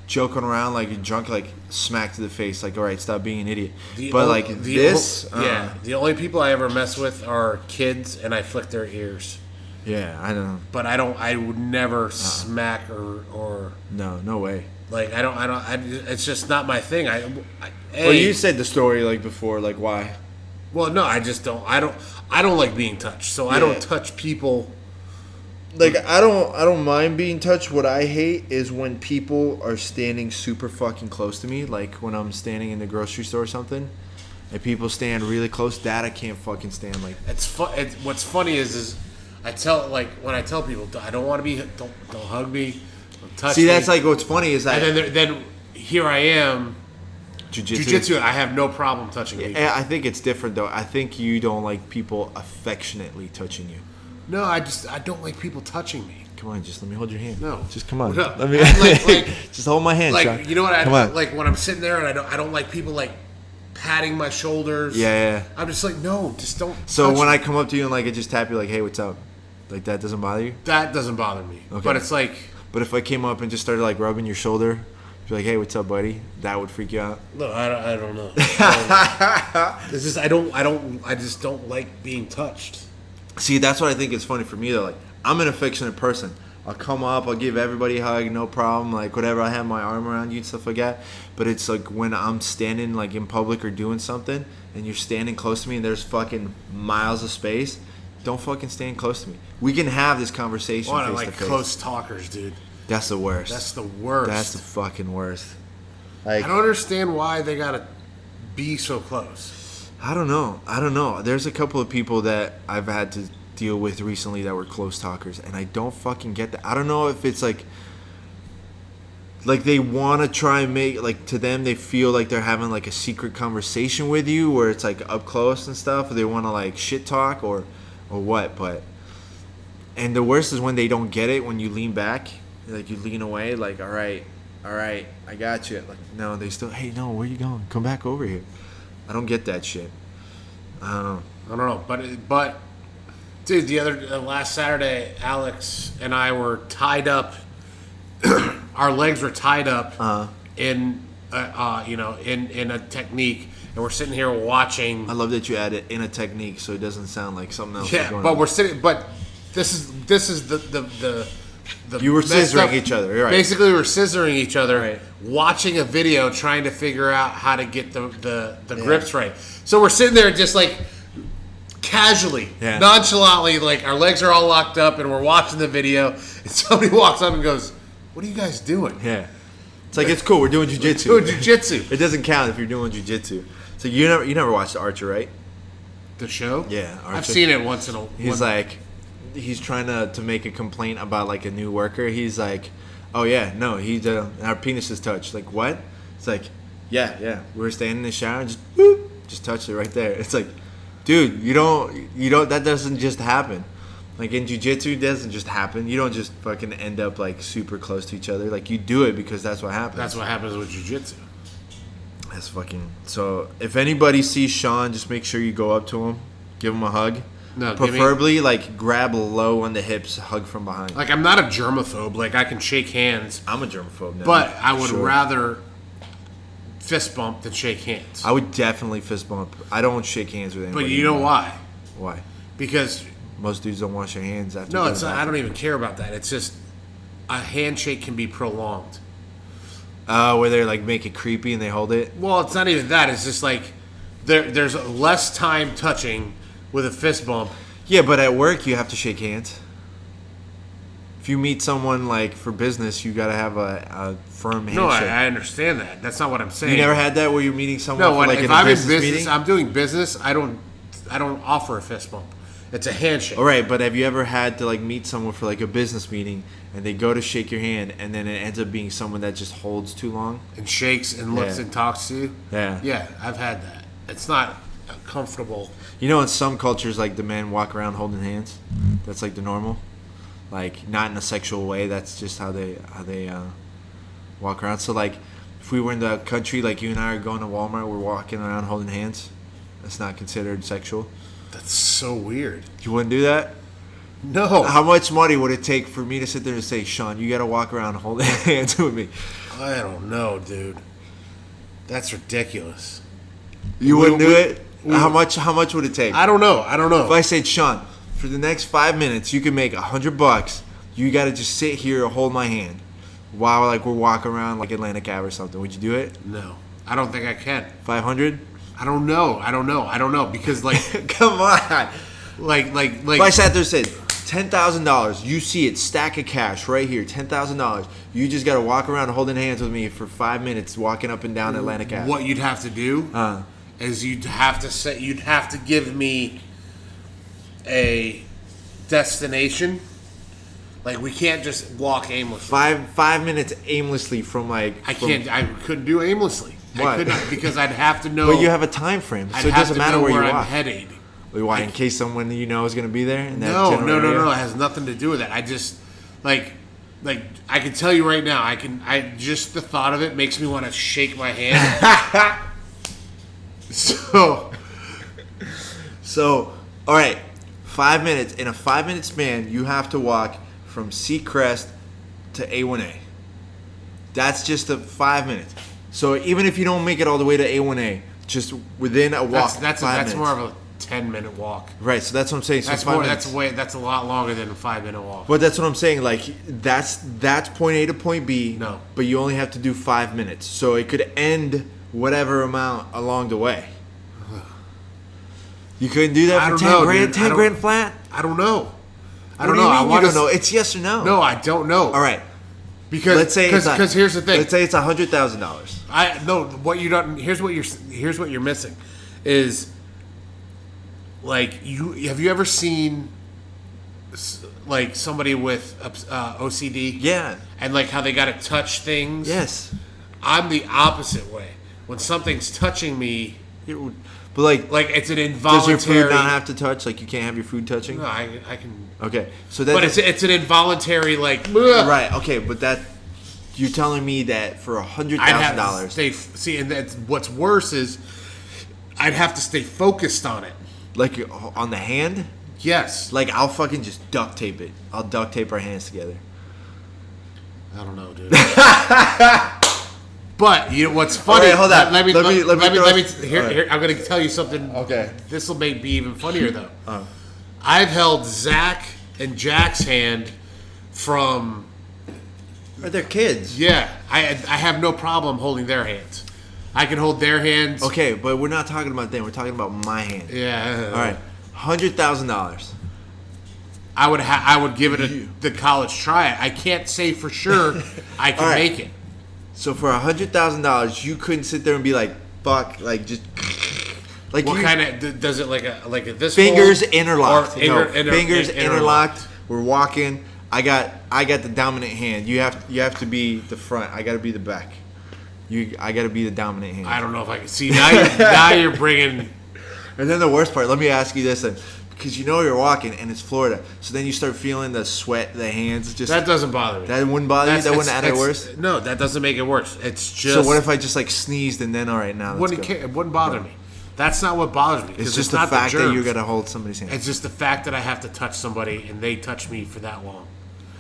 joking around, like drunk, like smack to the face, like, all right, stop being an idiot. The only people I ever mess with are kids, and I flick their ears. Yeah, I know. But I would never smack or. No way. Like, it's just not my thing. Well, you said the story like before, like why? Well, no, I just don't. I don't like being touched, so I don't touch people. Like, I don't mind being touched. What I hate is when people are standing super fucking close to me. Like when I'm standing in the grocery store or something, and people stand really close. That I can't fucking stand. Like, what's funny is when I tell people I don't want to be, don't hug me, don't touch me. See, that's like what's funny is that. And then here I am. Jiu-Jitsu, I have no problem touching people. I think it's different, though. I think you don't like people affectionately touching you. No, I don't like people touching me. Come on, just let me hold your hand. No. Just come on. Let me just hold my hand, Shawn. You know what? Like when I'm sitting there and I don't like people like patting my shoulders. Yeah. I'm just like, no, just don't. So when I come up to you and like I just tap you like, hey, what's up? Like that doesn't bother you? That doesn't bother me. Okay. But it's like. But if I came up and just started like rubbing your shoulder. Be like, hey, what's up, buddy? That would freak you out. No, I don't know. This is I just don't like being touched. See, that's what I think is funny for me though. Like, I'm an affectionate person. I'll come up, I'll give everybody a hug, no problem. Like whatever, I have my arm around you and stuff like that. But it's like when I'm standing like in public or doing something, and you're standing close to me, and there's fucking miles of space. Don't fucking stand close to me. We can have this conversation face to face. Close talkers, dude. That's the worst. That's the worst. That's the fucking worst. Like, I don't understand why they gotta be so close. I don't know. There's a couple of people that I've had to deal with recently that were close talkers, and I don't fucking get that. I don't know if it's like they want to try and make, like, to them they feel like they're having like a secret conversation with you where it's like up close and stuff, or they want to like shit talk or what. But and the worst is when they don't get it, when you lean back, like you lean away, like, all right, I got you. Like, no, they still, hey, no, where you going? Come back over here. I don't get that shit. I don't know. But dude, last Saturday, Alex and I were tied up. Our legs were tied up in a technique, and we're sitting here watching. I love that you added in a technique, so it doesn't sound like something else. Yeah, but we're sitting. But this is the you were scissoring each other. Right. Basically, we were scissoring each other, right, watching a video, trying to figure out how to get the grips right. So we're sitting there just like casually, nonchalantly, like our legs are all locked up, and we're watching the video, and somebody walks up and goes, "What are you guys doing?" Yeah, it's like, it's cool. We're doing jiu-jitsu. We're doing jiu-jitsu. It doesn't count if you're doing jiu-jitsu. So you never watched Archer, right? The show? Yeah, Archer. I've seen it once in a. He's trying to make a complaint about like a new worker. He's like, oh yeah, no, our penises touch. Like, what? It's like, yeah. We were standing in the shower and just boop, just touched it right there. It's like, dude, you don't. That doesn't just happen. Like in jiu-jitsu, it doesn't just happen. You don't just fucking end up like super close to each other. Like, you do it because that's what happens. That's what happens with jiu-jitsu. That's fucking. So if anybody sees Shawn, just make sure you go up to him, give him a hug. No, preferably like grab low on the hips, hug from behind. Like, I'm not a germaphobe. Like, I can shake hands. I'm a germaphobe now. But I would rather fist bump than shake hands. I would definitely fist bump. I don't shake hands with anybody. But you know why? Why? Because most dudes don't wash their hands after. No, it's not, I don't even care about that. It's just a handshake can be prolonged. Where they like make it creepy and they hold it? Well, it's not even that. It's just like there's less time touching with a fist bump. Yeah, but at work you have to shake hands. If you meet someone like for business, you got to have a firm handshake. No, I understand that. That's not what I'm saying. You never had that where you're meeting someone for like if in a I'm business in business, meeting? I'm doing business. I don't offer a fist bump. It's a handshake. All right, but have you ever had to like meet someone for like a business meeting and they go to shake your hand and then it ends up being someone that just holds too long and shakes and looks and talks to you? Yeah. Yeah, I've had that. It's not comfortable. You know, in some cultures, like the men walk around holding hands. That's like the normal, like not in a sexual way. That's just how they walk around. So like, if we were in the country, like you and I are going to Walmart, we're walking around holding hands. That's not considered sexual. That's so weird. You wouldn't do that? No. How much money would it take for me to sit there and say, Shawn, you got to walk around holding hands with me? I don't know, dude. That's ridiculous. You wouldn't do it? How much would it take? I don't know. If I said, Shawn, for the next 5 minutes, you can make $100. You got to just sit here and hold my hand while like we're walking around like Atlantic Ave or something. Would you do it? No, I don't think I can. 500? I don't know because like, come on, like. If I sat there and said $10,000, you see it, stack of cash right here, $10,000. You just got to walk around holding hands with me for 5 minutes, walking up and down Atlantic Ave. What you'd have to do is you'd have to give me a destination. Like, we can't just walk aimlessly. 5 minutes aimlessly from like. I couldn't do aimlessly. Why? I could not, because I'd have to know. But you have a time frame, so it doesn't matter where you I'm walk. headed. Why? In case someone you know is going to be there? In that No. It has nothing to do with that. I just like I can tell you right now. I just the thought of it makes me want to shake my hand. So, all right. 5 minutes. In a 5 minute span, you have to walk from Seacrest to A1A. That's just a 5 minutes. So even if you don't make it all the way to A1A, just within a walk, that's minutes. more of a 10-minute walk. Right. So that's what I'm saying. So That's a lot longer than a 5-minute walk. But that's what I'm saying. Like that's point A to point B. No. But you only have to do 5 minutes, so it could end whatever amount along the way. You couldn't do that for 10 grand. Dude. 10 grand flat. I don't know. I don't know. You don't know. It's yes or no. No, I don't know. All right. Because let's say because here's the thing. Let's say it's $100,000. I no. What you don't. Here's what you're missing, is like have you ever seen like somebody with OCD? Yeah. And like how they got to touch things. Yes. I'm the opposite way. When something's touching me, but like it's an involuntary. Does your food not have to touch? Like you can't have your food touching? No, I can. Okay, so but it's an involuntary like. Right. Okay, but that you're telling me that for $100,000. See, and that's what's worse is I'd have to stay focused on it. Like on the hand? Yes. Like I'll fucking just duct tape it. I'll duct tape our hands together. I don't know, dude. But you know what's funny? Right, hold on. Let me. Here, I'm going to tell you something. Okay. This will make me even funnier though. I've held Zach and Jack's hand from. They're kids. Yeah, I have no problem holding their hands. I can hold their hands. Okay, but we're not talking about them. We're talking about my hand. Yeah. All right, $100,000. I would give it the college try. I can't say for sure I can make it. So for $100,000, you couldn't sit there and be like, "Fuck!" Like just like what kind of does it like a this fingers hold? interlocked? Fingers interlocked. We're walking. I got the dominant hand. You have to be the front. I got to be the back. I got to be the dominant hand. I don't know if I can see now. You're bringing. And then the worst part. Let me ask you this then. Because you're walking and it's Florida, so then you start feeling the sweat, the hands. Just that doesn't bother me. That wouldn't bother you. That wouldn't add it worse. No, that doesn't make it worse. It's just. So what if I just like sneezed and then all right now? It wouldn't bother me. That's not what bothers me. It's just the fact that you got to hold somebody's hand. It's just the fact that I have to touch somebody and they touch me for that long.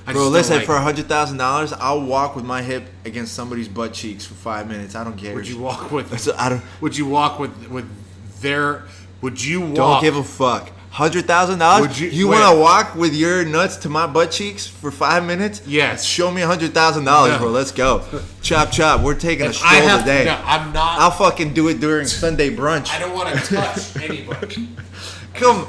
Bro, listen, for $100,000, I'll walk with my hip against somebody's butt cheeks for 5 minutes. I don't care. Would you walk with? So I don't. Would you walk with their? Would you walk? Don't give a fuck. $100,000? You want to walk with your nuts to my butt cheeks for 5 minutes? Yes. Show me $100,000, bro. Let's go. Chop, chop. We're taking a stroll today. No, I'm not. I'll fucking do it during Sunday brunch. I don't want to touch anybody. Come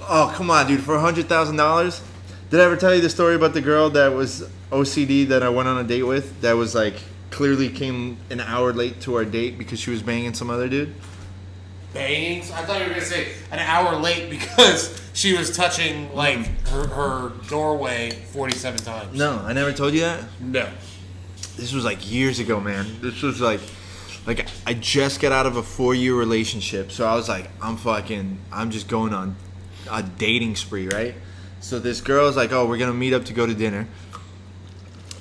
on, dude. For $100,000? Did I ever tell you the story about the girl that was OCD that I went on a date with? That was like clearly came an hour late to our date because she was banging some other dude? Bangs? I thought you were going to say an hour late because she was touching like her doorway 47 times. No, I never told you that? No. This was like years ago, man. This was like I just got out of a 4-year relationship. So I was like, I'm just going on a dating spree, right? So this girl's like, oh, we're going to meet up to go to dinner.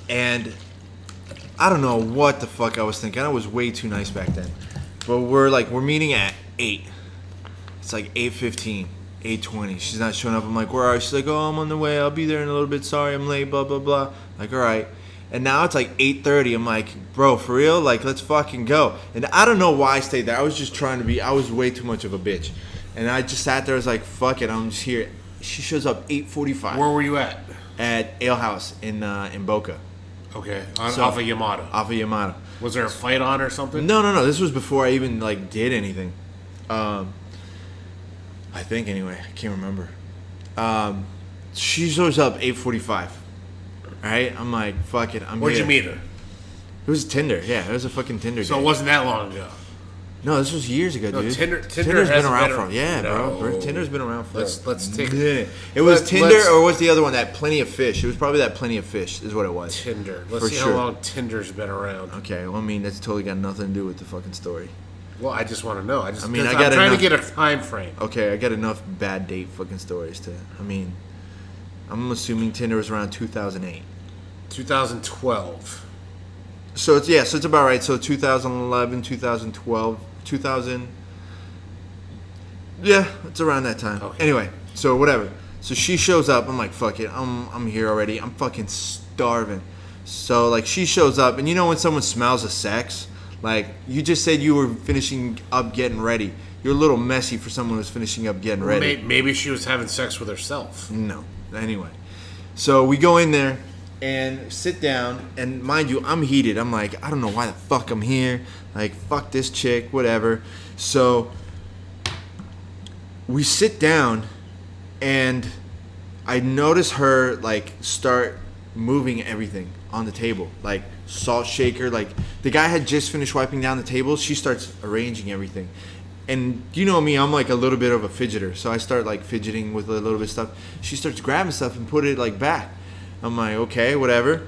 And I don't know what the fuck I was thinking. I was way too nice back then. But we're meeting at 8. It's like 8:15, 8:20. She's not showing up. I'm like, where are you? She's like, oh, I'm on the way. I'll be there in a little bit. Sorry, I'm late, blah, blah, blah. Like, all right. And now it's like 8:30. I'm like, bro, for real? Like, let's fucking go. And I don't know why I stayed there. I was just trying to be, I was way too much of a bitch. And I just sat there. I was like, fuck it. I'm just here. She shows up 8:45. Where were you at? At Ale House in Boca. Okay. Off of Yamato. Off of Yamato. Was there a fight on or something? No. This was before I even like did anything. I think anyway. I can't remember. She shows up 8:45. Right? I'm like, fuck it. Where'd you meet her? It was Tinder. Yeah, it was a fucking Tinder. So date. it wasn't that long ago. No, this was years ago, dude. Tinder's been around for bro. Tinder's been around for. Let's take it. It was Tinder, or was the other one that Plenty of Fish? It was probably that Plenty of Fish is what it was. Tinder. Let's see how long Tinder's been around. Okay, well, I mean that's totally got nothing to do with the fucking story. Well, I just want to know. I'm trying to get a time frame. Okay, I got enough bad date fucking stories to. I mean, I'm assuming Tinder was around 2008. 2012. So it's about right. So 2011, 2012, 2000. Yeah, it's around that time. Okay. Anyway, so whatever. So she shows up. I'm like, fuck it. I'm here already. I'm fucking starving. So like she shows up, and you know when someone smells of sex, like you just said you were finishing up getting ready. You're a little messy for someone who's finishing up getting ready. Maybe she was having sex with herself. No. Anyway, so we go in there and sit down, and mind you, I'm heated. I'm like, I don't know why the fuck I'm here. Like, fuck this chick, whatever. So we sit down, and I notice her like start moving everything. on the table, like salt shaker. Like the guy had just finished wiping down the table. She starts arranging everything. And you know me, I'm like a little bit of a fidgeter. So I start like fidgeting with a little bit of stuff. She starts grabbing stuff and put it like back. I'm like, okay, whatever.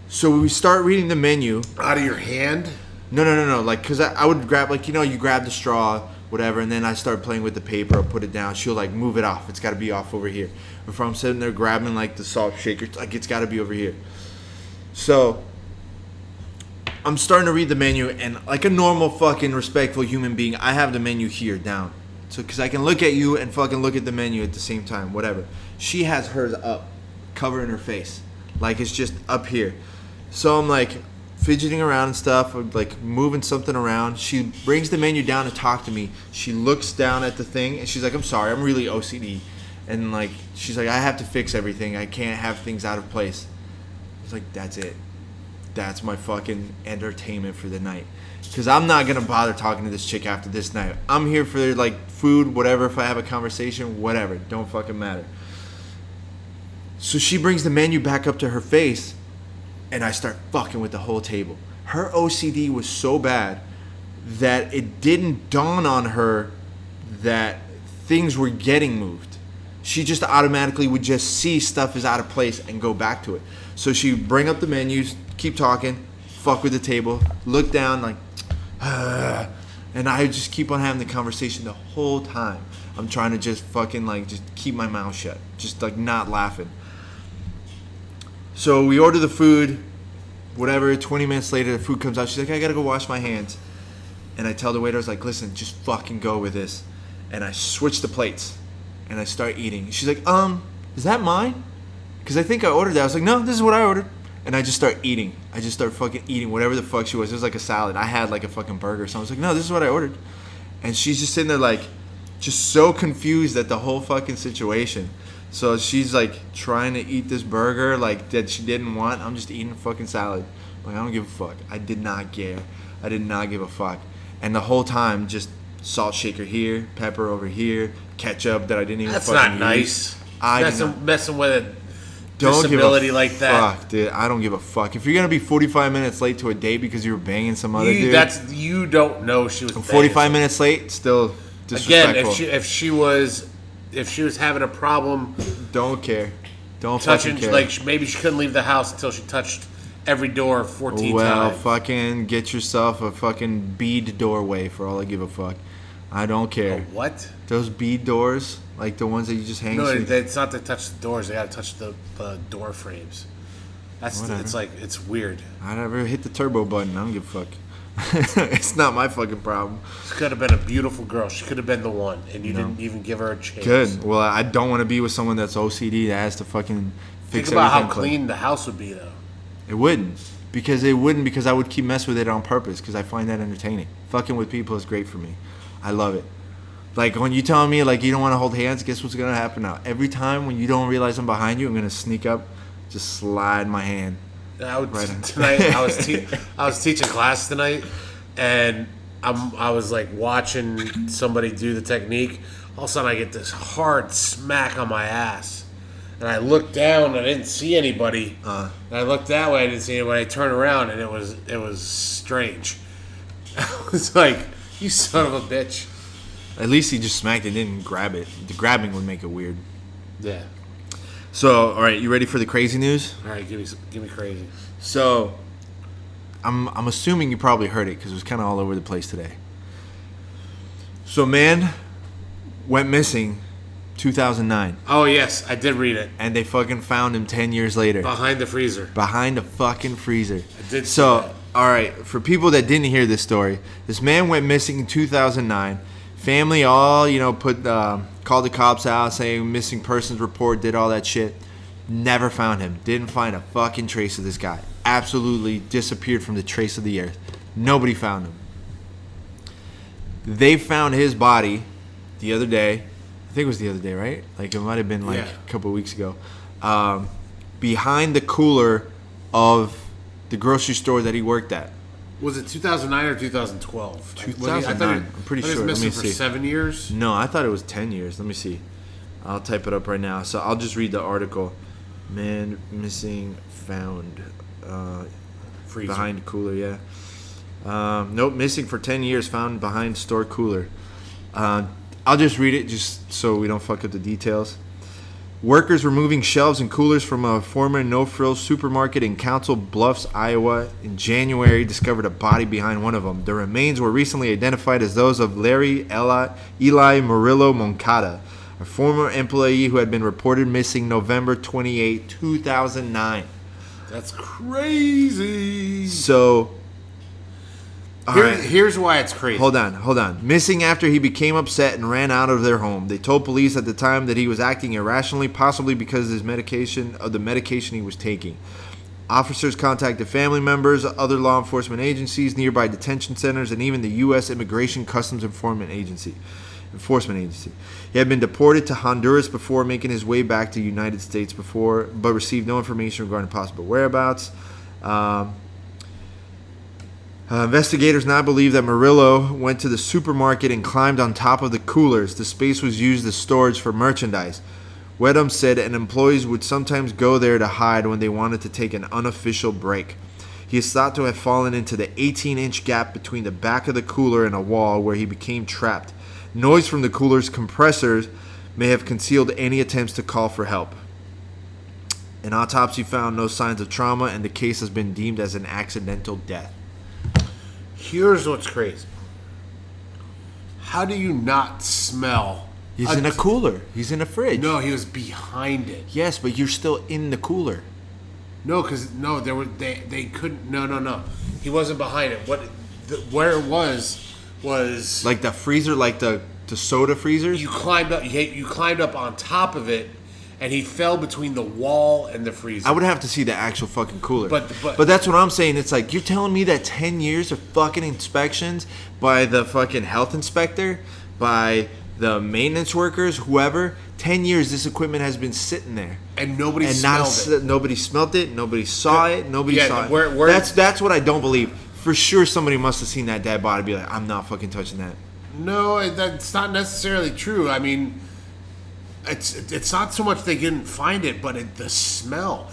So we start reading the menu. Out of your hand? No. Like, because I would grab, like, you know, you grab the straw, whatever, and then I start playing with the paper. I'll put it down. She'll, like, move it off. It's got to be off over here. If I'm sitting there grabbing, like, the salt shaker, like, it's got to be over here. So I'm starting to read the menu, and like a normal fucking respectful human being, I have the menu here down. So, because I can look at you and fucking look at the menu at the same time, whatever. She has hers up, covering her face. Like, it's just up here. So I'm like fidgeting around and stuff, or like moving something around. She brings the menu down to talk to me. She looks down at the thing and she's like, I'm sorry, I'm really OCD. And like, she's like, I have to fix everything. I can't have things out of place. I was like, that's it. That's my fucking entertainment for the night. Because I'm not going to bother talking to this chick after this night. I'm here for like food, whatever. If I have a conversation, whatever. Don't fucking matter. So she brings the menu back up to her face. And I start fucking with the whole table. Her OCD was so bad that it didn't dawn on her that things were getting moved. She just automatically would just see stuff is out of place and go back to it. So she'd bring up the menus, keep talking, fuck with the table, look down like, and I would just keep on having the conversation the whole time. I'm trying to just fucking like just keep my mouth shut, just like not laughing. So we order the food, whatever, 20 minutes later, the food comes out. She's like, I gotta go wash my hands. And I tell the waiter, I was like, listen, just fucking go with this. And I switch the plates, and I start eating. She's like, is that mine? Because I think I ordered that. I was like, no, this is what I ordered. And I just start eating. I just start fucking eating whatever the fuck she was. It was like a salad. I had like a fucking burger. So I was like, no, this is what I ordered. And she's just sitting there like, just so confused at the whole fucking situation. So she's like trying to eat this burger like that she didn't want. I'm just eating a fucking salad. Like, I don't give a fuck. I did not care. I did not give a fuck. And the whole time, just salt shaker here, pepper over here, ketchup that I didn't even fucking use. That's not nice. Messing with a don't disability give a like that. Fuck, dude. I don't give a fuck. If you're gonna be 45 minutes late to a date because you were banging some other dude, you don't know she was 45 minutes late. Still disrespectful. Again, if she was having a problem, don't care. Don't touching, fucking care. like maybe she couldn't leave the house until she touched every door 14 times. Well, fucking get yourself a fucking bead doorway for all I give a fuck. I don't care. A what? Those bead doors, like the ones that you just hang. No, it's not to touch the doors. They got to touch the door frames. It's weird. I never hit the turbo button. I don't give a fuck. It's not my fucking problem. She could have been a beautiful girl. She could have been the one, and you didn't even give her a chance. Good. Well, I don't want to be with someone that's OCD that has to fucking fix everything. Think about how clean the house would be, though. It wouldn't. Because I would keep messing with it on purpose because I find that entertaining. Fucking with people is great for me. I love it. Like, when you tell me, like, you don't want to hold hands, guess what's going to happen now? Every time when you don't realize I'm behind you, I'm going to sneak up, just slide my hand. Tonight, I was teaching class tonight, and I was, like, watching somebody do the technique. All of a sudden, I get this hard smack on my ass. And I looked down, and I didn't see anybody. And I looked that way, I didn't see anybody. I turned around, and it was strange. I was like, you son of a bitch. At least he just smacked it and didn't grab it. The grabbing would make it weird. Yeah. So, all right, you ready for the crazy news? All right, give me crazy. So, I'm assuming you probably heard it because it was kind of all over the place today. So, man went missing 2009. Oh, yes, I did read it. And they fucking found him 10 years later. Behind the freezer. Behind the fucking freezer. I did see that. All right, for people that didn't hear this story, this man went missing in 2009. Family all, called the cops out saying missing persons report, did all that shit. Never found him. Didn't find a fucking trace of this guy. Absolutely disappeared from the trace of the earth. Nobody found him. They found his body the other day. I think it was the other day, right? Like, it might have been a couple of weeks ago. Behind the cooler of the grocery store that he worked at. Was it 2009 or 2012? 2009. I'm pretty sure. He was missing for 7 years? No, I thought it was 10 years. Let me see. I'll type it up right now. So I'll just read the article. Man missing found behind cooler, yeah. Nope, missing for 10 years, found behind store cooler. I'll just read it just so we don't fuck up the details. Workers removing shelves and coolers from a former no-frills supermarket in Council Bluffs, Iowa, in January discovered a body behind one of them. The remains were recently identified as those of Larry Eli Murillo Moncada, a former employee who had been reported missing November 28, 2009. That's crazy. So... Here's why it's crazy. Hold on. Missing after he became upset and ran out of their home. They told police at the time that he was acting irrationally, possibly because of the medication he was taking. Officers contacted family members, other law enforcement agencies, nearby detention centers, and even the U.S. Immigration Customs Enforcement Agency. He had been deported to Honduras before making his way back to the United States but received no information regarding possible whereabouts. Investigators now believe that Murillo went to the supermarket and climbed on top of the coolers. The space was used as storage for merchandise. Wedham said and employees would sometimes go there to hide when they wanted to take an unofficial break. He is thought to have fallen into the 18-inch gap between the back of the cooler and a wall where he became trapped. Noise from the cooler's compressors may have concealed any attempts to call for help. An autopsy found no signs of trauma, and the case has been deemed as an accidental death. Here's what's crazy. How do you not smell? He's in a cooler. He's in a fridge. No, he was behind it. Yes, but you're still in the cooler. No, because they couldn't. No. He wasn't behind it. Where it was like the freezer, like the soda freezers. You climbed up. You climbed up on top of it, and he fell between the wall and the freezer. I would have to see the actual fucking cooler. But that's what I'm saying. It's like, you're telling me that 10 years of fucking inspections by the fucking health inspector, by the maintenance workers, whoever, 10 years this equipment has been sitting there. And nobody smelled it. Nobody smelled it. Nobody saw it. Nobody saw it. That's what I don't believe. For sure somebody must have seen that dead body and be like, I'm not fucking touching that. No, that's not necessarily true. I mean... It's not so much they didn't find it, but the smell.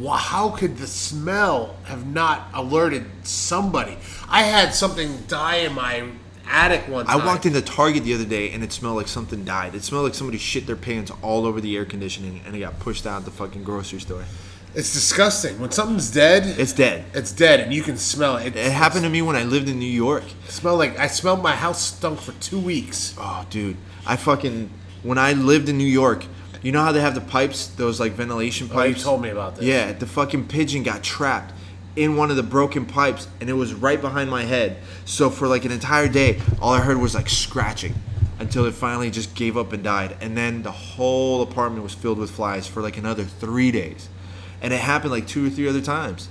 How could the smell have not alerted somebody? I had something die in my attic one time. I walked into Target the other day and it smelled like something died. It smelled like somebody shit their pants all over the air conditioning and it got pushed out the fucking grocery store. It's disgusting. When something's dead, it's dead. It's dead, and you can smell it. It happened to me when I lived in New York. I smelled my house stunk for 2 weeks. Oh, dude, when I lived in New York, you know how they have the pipes, those like ventilation pipes? Oh, you told me about this. Yeah, the fucking pigeon got trapped in one of the broken pipes, and it was right behind my head. So for like an entire day, all I heard was like scratching until it finally just gave up and died. And then the whole apartment was filled with flies for like another 3 days. And it happened like 2 or 3 other times.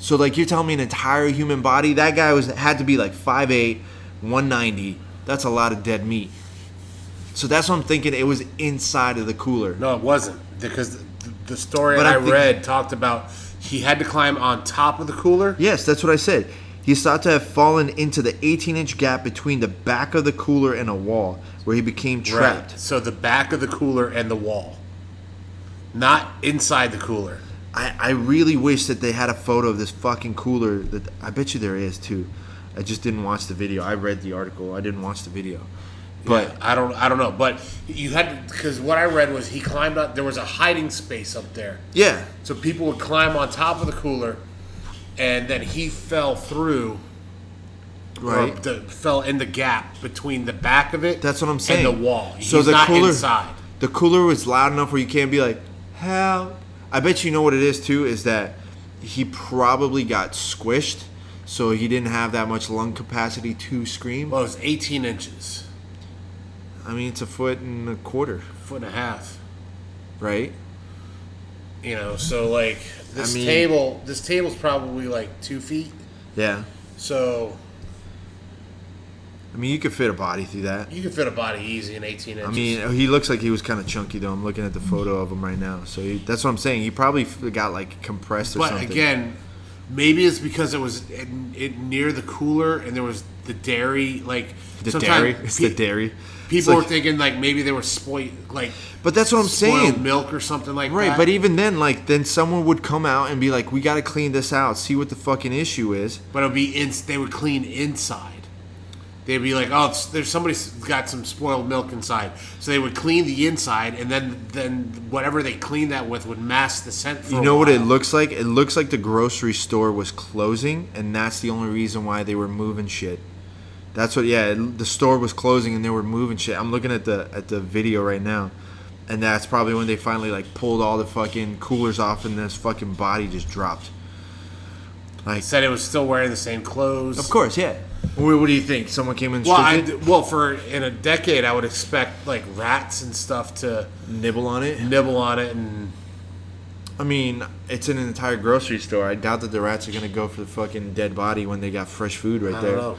So like, you're telling me an entire human body? That guy had to be like 5'8", 190. That's a lot of dead meat. So that's what I'm thinking. It was inside of the cooler. No, it wasn't, because the story I read talked about he had to climb on top of the cooler. Yes, that's what I said. He's thought to have fallen into the 18-inch gap between the back of the cooler and a wall, where he became trapped. Right. So the back of the cooler and the wall, not inside the cooler. I really wish that they had a photo of this fucking cooler. I bet you there is too. I just didn't watch the video. I read the article. I didn't watch the video. But yeah, I don't know. But you had, because what I read was he climbed up. There was a hiding space up there. Yeah. So people would climb on top of the cooler, and then he fell through. Right. Fell in the gap between the back of it. That's what I'm saying. And the wall. So He's not inside. The cooler was loud enough where you can't be like, help. I bet you know what it is too. Is that he probably got squished, so he didn't have that much lung capacity to scream. Well, it was 18 inches. I mean, it's 1.25 feet. 1.5 feet. Right? You know, so like this table's probably like 2 feet. Yeah. So I mean, you could fit a body through that. You could fit a body easy in 18 inches. I mean, he looks like he was kind of chunky though. I'm looking at the photo of him right now. So that's what I'm saying. He probably got like compressed or something. But again, maybe it's because it was near the cooler and there was the dairy, like The dairy. It's the dairy. People were thinking like maybe they were spoiled, like. But that's what I'm saying. Milk or something like that. Right, but even then, like, then someone would come out and be like, "We got to clean this out. See what the fucking issue is." But it'd be they would clean inside. They'd be like, "Oh, there's somebody's got some spoiled milk inside." So they would clean the inside, and then whatever they cleaned that with would mask the scent. For you know what it looks like? It looks like the grocery store was closing, and that's the only reason why they were moving shit. That's what. Yeah, the store was closing, and they were moving shit. I'm looking at the video right now. And that's probably when they finally like pulled all the fucking coolers off, and this fucking body just dropped. Like, said it was still wearing the same clothes. Of course, yeah. What do you think? Someone came in. Well, for in a decade, I would expect like rats and stuff to nibble on it, and. I mean, it's in an entire grocery store. I doubt that the rats are gonna go for the fucking dead body when they got fresh food right there. I don't know.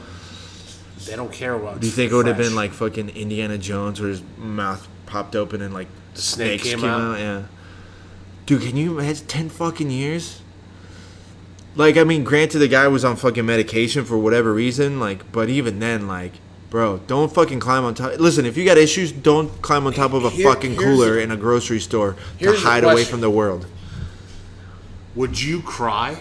They don't care about. Do you think it would have been like fucking Indiana Jones, where his mouth popped open and like the snake came out? Yeah. Dude, can you imagine 10 fucking years? Like, I mean, granted, the guy was on fucking medication for whatever reason, like, but even then, like, bro, don't fucking climb on top. Listen, if you got issues, don't climb on top of a fucking cooler in a grocery store to hide away from the world. Would you cry?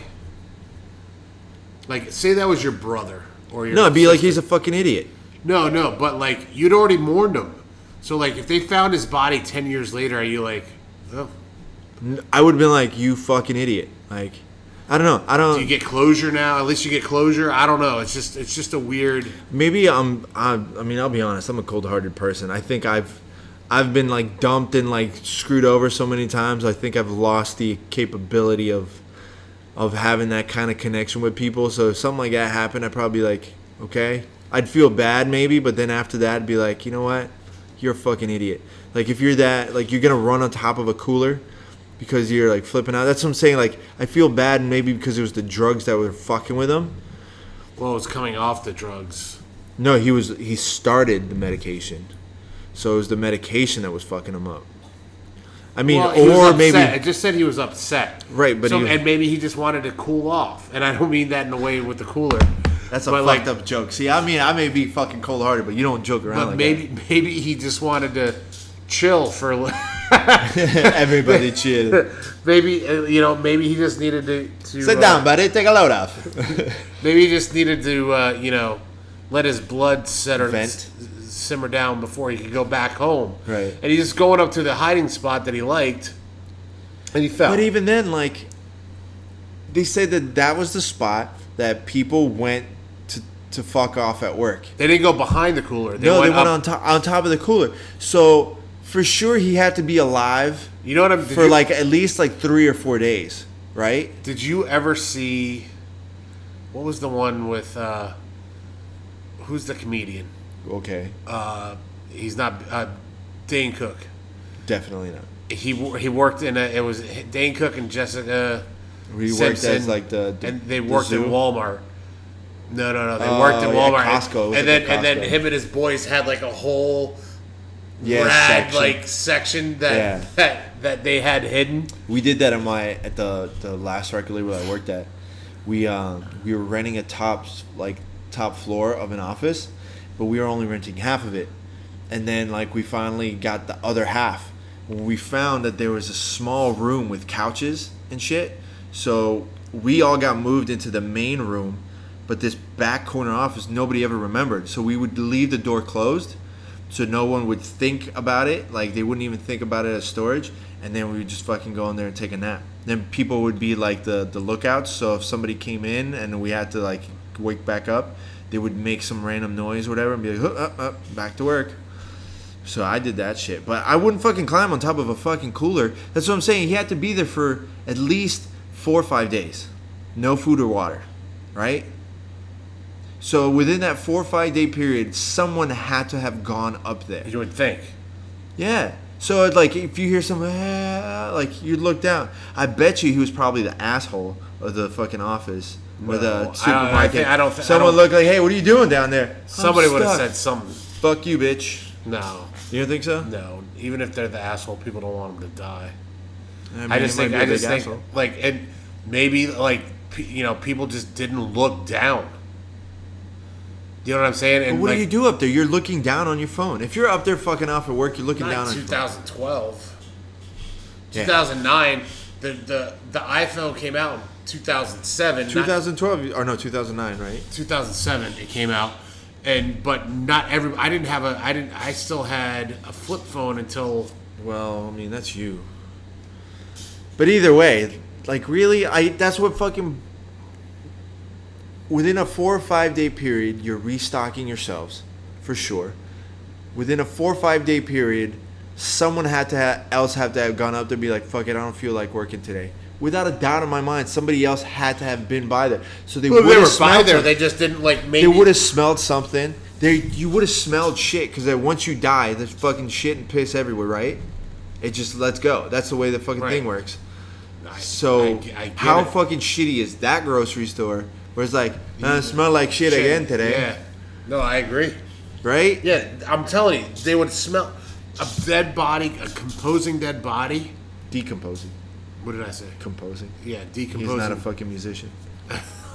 Like, say that was your brother or your No, it'd be sister. like he's a fucking idiot. No, but like you'd already mourned him. So like, if they found his body 10 years later, are you like, oh? I would have been like, you fucking idiot. Like, I don't know. Do you get closure now? At least you get closure. I don't know. It's just a weird. Maybe I mean, I'll be honest. I'm a cold-hearted person. I think I've been like dumped and like screwed over so many times. I think I've lost the capability of having that kind of connection with people. So if something like that happened, I'd probably be like, okay. I'd feel bad maybe, but then after that, I'd be like, you know what? You're a fucking idiot. Like, if you're that, like, you're gonna run on top of a cooler because you're like flipping out. That's what I'm saying. Like, I feel bad maybe because it was the drugs that were fucking with him. Well, it was coming off the drugs. No, he started the medication, so it was the medication that was fucking him up. I mean, well, or maybe I just said he was upset, right? But and maybe he just wanted to cool off, and I don't mean that in a way with the cooler. That's a fucked up joke. See, I mean, I may be fucking cold hearted, but you don't joke around. But like maybe he just wanted to chill for a little. Everybody chill. Maybe maybe he just needed to sit down, buddy. Take a load off. Maybe he just needed to let his blood simmer down before he could go back home. Right. And he's just going up to the hiding spot that he liked, and he fell. But even then, like, they said that was the spot that people went to fuck off at work. They didn't go behind the cooler. They went on top of the cooler. So for sure he had to be alive. You know what I'm for like at least like 3 or 4 days, right? Did you ever see what was the one with who's the comedian? Okay. He's not Dane Cook. Definitely not. He worked in it was Dane Cook and Jessica He Simpson, worked as like and they worked in Walmart. No. They worked in Walmart. Costco. And then him and his boys had like a whole rad section that they had hidden. We did that at the last record label I worked at. We were renting a top floor of an office, but we were only renting half of it. And then like we finally got the other half. We found that there was a small room with couches and shit. So we all got moved into the main room, but this back corner office nobody ever remembered. So we would leave the door closed so no one would think about it. Like they wouldn't even think about it as storage. And then we would just fucking go in there and take a nap. Then people would be like the lookouts. So if somebody came in and we had to like wake back up, they would make some random noise or whatever and be like, back to work. So I did that shit. But I wouldn't fucking climb on top of a fucking cooler. That's what I'm saying. He had to be there for at least 4 or 5 days. No food or water. Right? So within that 4 or 5 day period, someone had to have gone up there. You would think. Yeah. So like if you hear someone, like you'd look down. I bet you he was probably the asshole of the fucking office. Or the supermarket. Someone looked like, hey, what are you doing down there? Somebody would have said something. Fuck you, bitch. No. You don't think so? No. Even if they're the asshole, people don't want them to die. I just think like, and maybe like, people just didn't look down. You know what I'm saying? And but what do you do up there? You're looking down on your phone. If you're up there fucking off at work, you're looking down on your phone. 2012. 2009, the iPhone came out in 2007. 2012 or no, 2009, right? 2007 it came out, but not every. I still had a flip phone until. Well, I mean that's you. But either way, like really, that's what fucking. Within a 4 or 5 day period, you're restocking yourselves, for sure. Within a 4 or 5 day period, someone had to have gone up there and be like, "Fuck it, I don't feel like working today." Without a doubt in my mind, somebody else had to have been by there. So they would have by there. They just didn't like. Maybe they would have smelled something. You would have smelled shit because once you die, there's fucking shit and piss everywhere, right? It just lets go. That's the way the fucking thing works. I how fucking shitty is that grocery store? Where it's like, smell like shit again today. Yeah. No, I agree. Right? Yeah, I'm telling you, they would smell a dead body, a composing dead body. Decomposing. What did I say? Composing. Yeah, decomposing. He's not a fucking musician.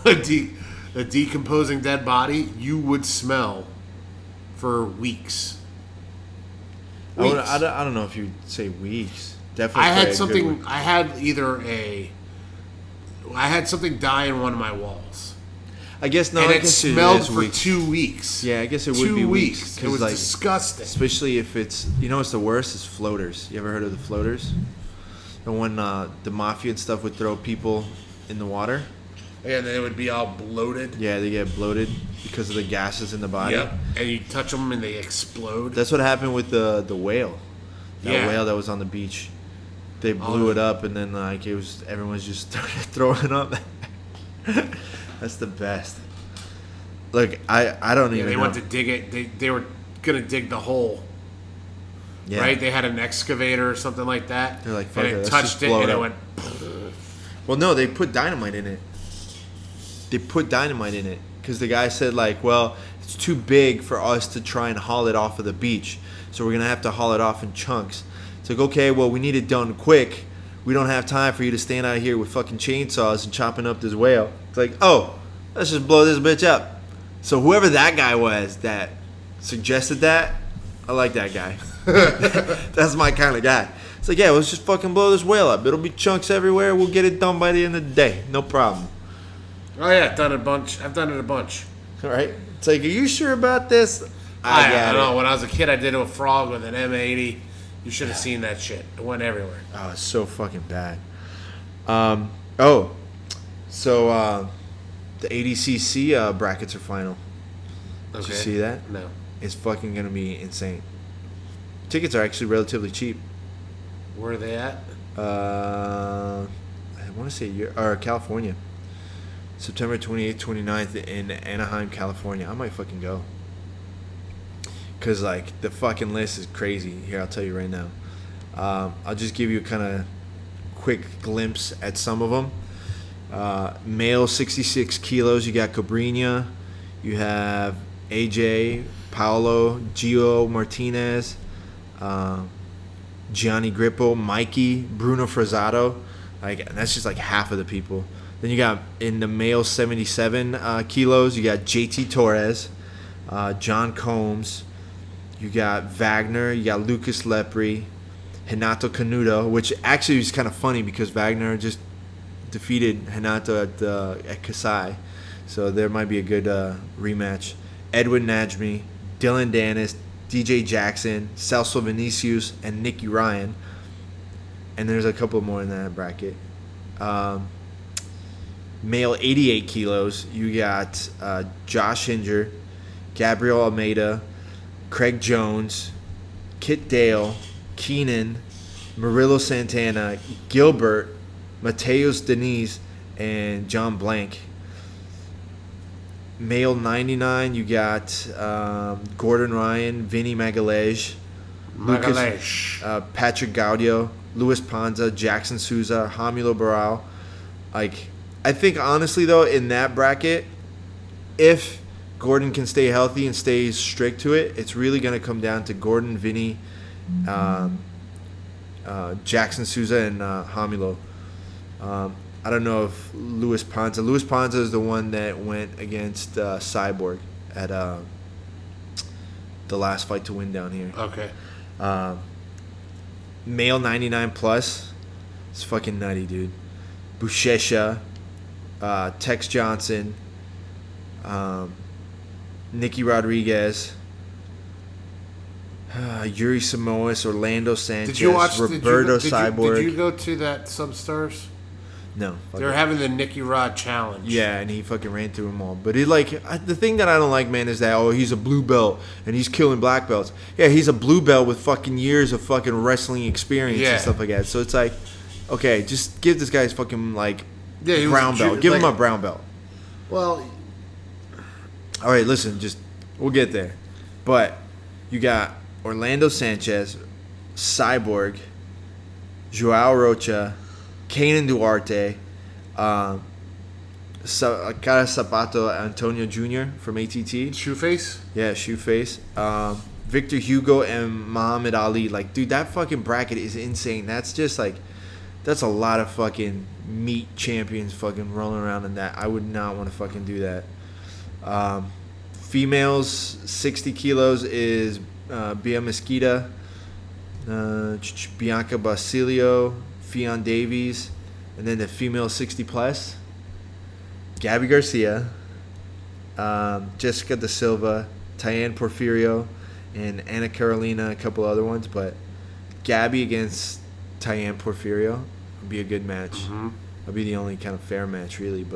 a decomposing dead body, you would smell for weeks. I don't know if you'd say weeks. Definitely. I had something die in one of my walls. I guess not. And it smelled for 2 weeks. Yeah, I guess it would be weeks. It was like, disgusting. Especially if it's, what's the worst is floaters. You ever heard of the floaters? And when the mafia and stuff would throw people in the water. Yeah, and they would be all bloated. Yeah, they get bloated because of the gases in the body. Yep, and you touch them and they explode. That's what happened with the whale. That whale that was on the beach. They blew it up, and then everyone's just started throwing up. That's the best. Look, I don't even know. They went to dig it. They were going to dig the hole. Yeah. Right? They had an excavator or something like that. They're like, fuck and it touched it, and it went... Well, no, they put dynamite in it. Because the guy said, it's too big for us to try and haul it off of the beach. So we're going to have to haul it off in chunks. It's like, okay, well, we need it done quick. We don't have time for you to stand out here with fucking chainsaws and chopping up this whale. It's like, let's just blow this bitch up. So whoever that guy was that suggested that, I like that guy. That's my kind of guy. It's like, let's just fucking blow this whale up. It'll be chunks everywhere. We'll get it done by the end of the day. No problem. Oh, yeah, I've done it a bunch. All right. It's like, are you sure about this? I don't know. When I was a kid, I did a frog with an M80. You should have seen that shit. It went everywhere. Oh, it's so fucking bad. So the ADCC brackets are final. Did you see that? No. It's fucking going to be insane. Tickets are actually relatively cheap. Where are they at? I want to say California. September 28th, 29th in Anaheim, California. I might fucking go. Because, the fucking list is crazy. Here, I'll tell you right now. I'll just give you a kind of quick glimpse at some of them. Male, 66 kilos. You got Cabrinha. You have AJ, Paolo, Gio Martinez, Gianni Grippo, Mikey, Bruno Frazzato. That's just half of the people. Then you got in the male 77 kilos, you got JT Torres, John Combs. You got Wagner, you got Lucas Lepre, Renato Canuto, which actually is kind of funny because Wagner just defeated Renato at Kasai. So there might be a good rematch. Edwin Najmi, Dylan Dennis, DJ Jackson, Celso Vinicius, and Nicky Ryan. And there's a couple more in that bracket. Male 88 kilos, you got Josh Hinger, Gabriel Almeida, Craig Jones, Kit Dale, Keenan, Murillo Santana, Gilbert, Mateus Diniz, and John Blank. Male 99, you got Gordon Ryan, Vinny Magalhaes, Patrick Gaudio, Luis Panza, Jackson Souza, Romulo Barral. I think honestly though, in that bracket, if Gordon can stay healthy and stay strict to it, it's really going to come down to Gordon, Vinny, Jackson Souza, and Romulo. I don't know if Luis Panza is the one that went against Cyborg at the last Fight to Win down here. Okay. Male 99 plus. It's fucking nutty, dude. Buchecha, Tex Johnson, Nicky Rodriguez, Yuri Samoas, Orlando Sanchez, Roberto Cyborg. Did you go to that Substars? No. They were having the Nicky Rod challenge. Yeah, and he fucking ran through them all. But the thing that I don't like, man, is that, he's a blue belt and he's killing black belts. Yeah, he's a blue belt with fucking years of fucking wrestling experience and stuff like that. So it's like, okay, just give this guy his fucking, brown belt. Give him a brown belt. Well. All right, listen, we'll get there. But you got Orlando Sanchez, Cyborg, Joao Rocha, Kanan Duarte, Cara Zapato Antonio Jr. from ATT. Shoeface? Yeah, Shoeface. Victor Hugo and Muhammad Ali. Dude, that fucking bracket is insane. That's just that's a lot of fucking meat champions fucking rolling around in that. I would not want to fucking do that. Females, 60 kilos is Bia Mesquita, Bianca Basilio, Fionn Davies, and then the female 60 plus, Gabby Garcia, Jessica Da Silva, Tyann Porfirio, and Anna Carolina, a couple other ones. But Gabby against Tyann Porfirio would be a good match. Mm-hmm. It'll be the only kind of fair match, really.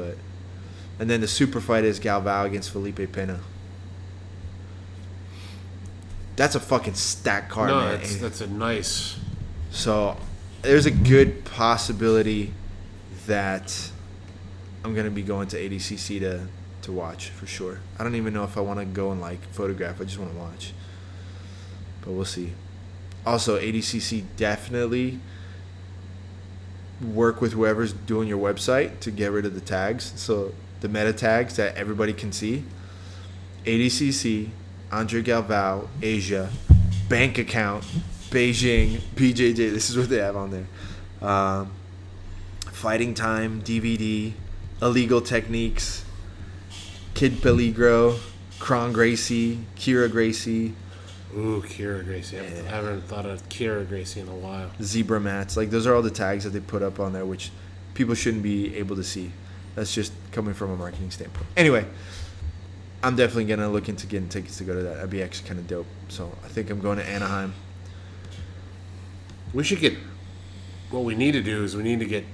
And then the super fight is Galvao against Felipe Pena. That's a fucking stacked card, man. That's a nice. So there's a good possibility that I'm going to be going to ADCC to watch, for sure. I don't even know if I want to go and photograph. I just want to watch. But we'll see. Also, ADCC definitely work with whoever's doing your website to get rid of the tags. So the meta tags that everybody can see. ADCC, Andre Galvao, Asia, bank account, Beijing, BJJ. This is what they have on there. Fighting Time, DVD, Illegal Techniques, Kid Peligro, Kron Gracie, Kira Gracie. Ooh, Kira Gracie. I haven't thought of Kira Gracie in a while. Zebra Mats. Those are all the tags that they put up on there, which people shouldn't be able to see. That's just coming from a marketing standpoint. Anyway, I'm definitely going to look into getting tickets to go to that. That'd be actually kind of dope. So I think I'm going to Anaheim. We should get. What we need to do is we need to get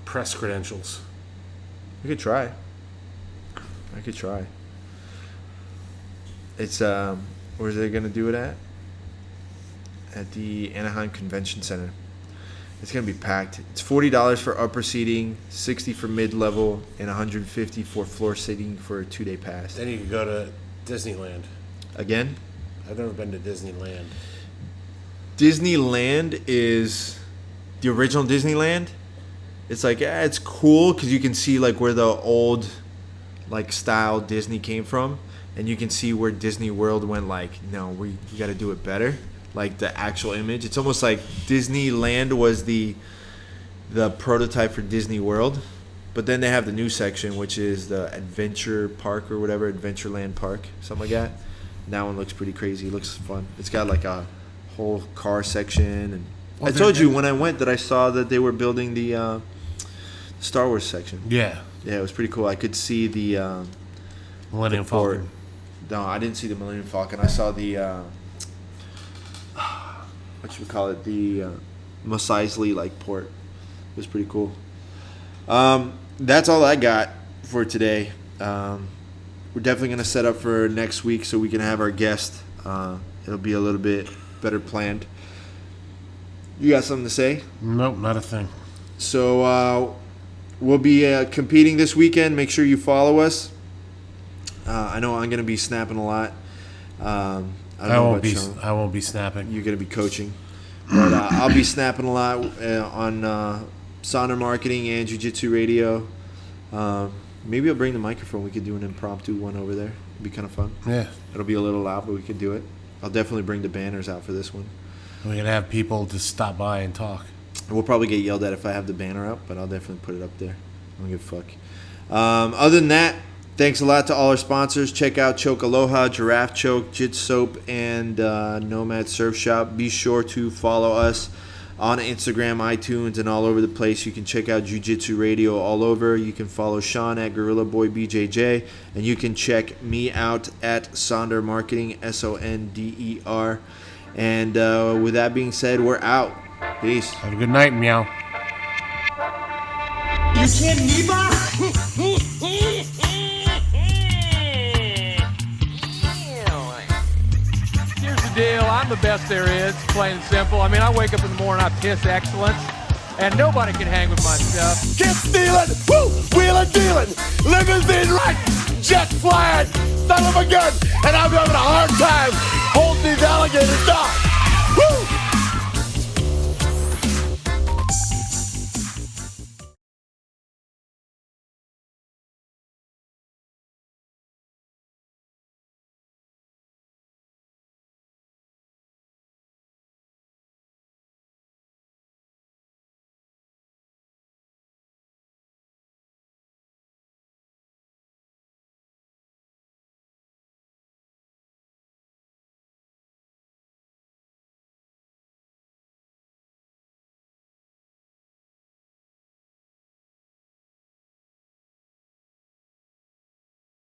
press credentials. I could try. It's where's they gonna do it at? At the Anaheim Convention Center. It's gonna be packed. It's $40 for upper seating, $60 for mid-level, and $150 for floor seating for a 2-day pass. Then you could go to Disneyland. Again? I've never been to Disneyland. Disneyland is the original Disneyland. It's it's cool because you can see where the old style Disney came from, and you can see where Disney World went no, we got to do it better. The actual image. It's almost like Disneyland was the prototype for Disney World, but then they have the new section, which is the Adventure Park or whatever, Adventureland Park, something like that. And that one looks pretty crazy. It looks fun. It's got a whole car section, and I told you when I went that I saw that they were building the Star Wars section. Yeah, it was pretty cool. I could see the Millennium Falcon. No, I didn't see the Millennium Falcon. I saw the the Mos Eisley port. It was pretty cool. That's all I got for today. We're definitely gonna set up for next week so we can have our guest. It'll be a little bit better planned. You got something to say? Nope, not a thing. So we'll be competing this weekend. Make sure you follow us. I know I'm going to be snapping a lot. I won't be snapping. You're going to be coaching. But I'll be snapping a lot on Sonder Marketing and Jiu-Jitsu Radio. Maybe I'll bring the microphone. We could do an impromptu one over there. It'd be kind of fun. Yeah. It'll be a little loud, but we could do it. I'll definitely bring the banners out for this one. We're going to have people just stop by and talk. We'll probably get yelled at if I have the banner up, but I'll definitely put it up there. I don't give a fuck. Other than that, Thanks a lot to all our sponsors. Check out Choke Aloha, Giraffe Choke, Jit Soap, and Nomad Surf Shop. Be sure to follow us on Instagram, iTunes, and all over the place. You can check out Jiu-Jitsu Radio all over. You can follow Shawn at Gorilla Boy BJJ, and you can check me out at Sonder Marketing, Sonder. And with that being said, we're out. Peace. Have a good night, meow. You can't Here's the deal. I'm the best there is, plain and simple. I mean, I wake up in the morning, I piss excellence, and nobody can hang with my stuff. Get stealing, woo, wheeling, dealing, limousine right, jet flying, son of a gun, and I'm having a hard time holding these alligators down.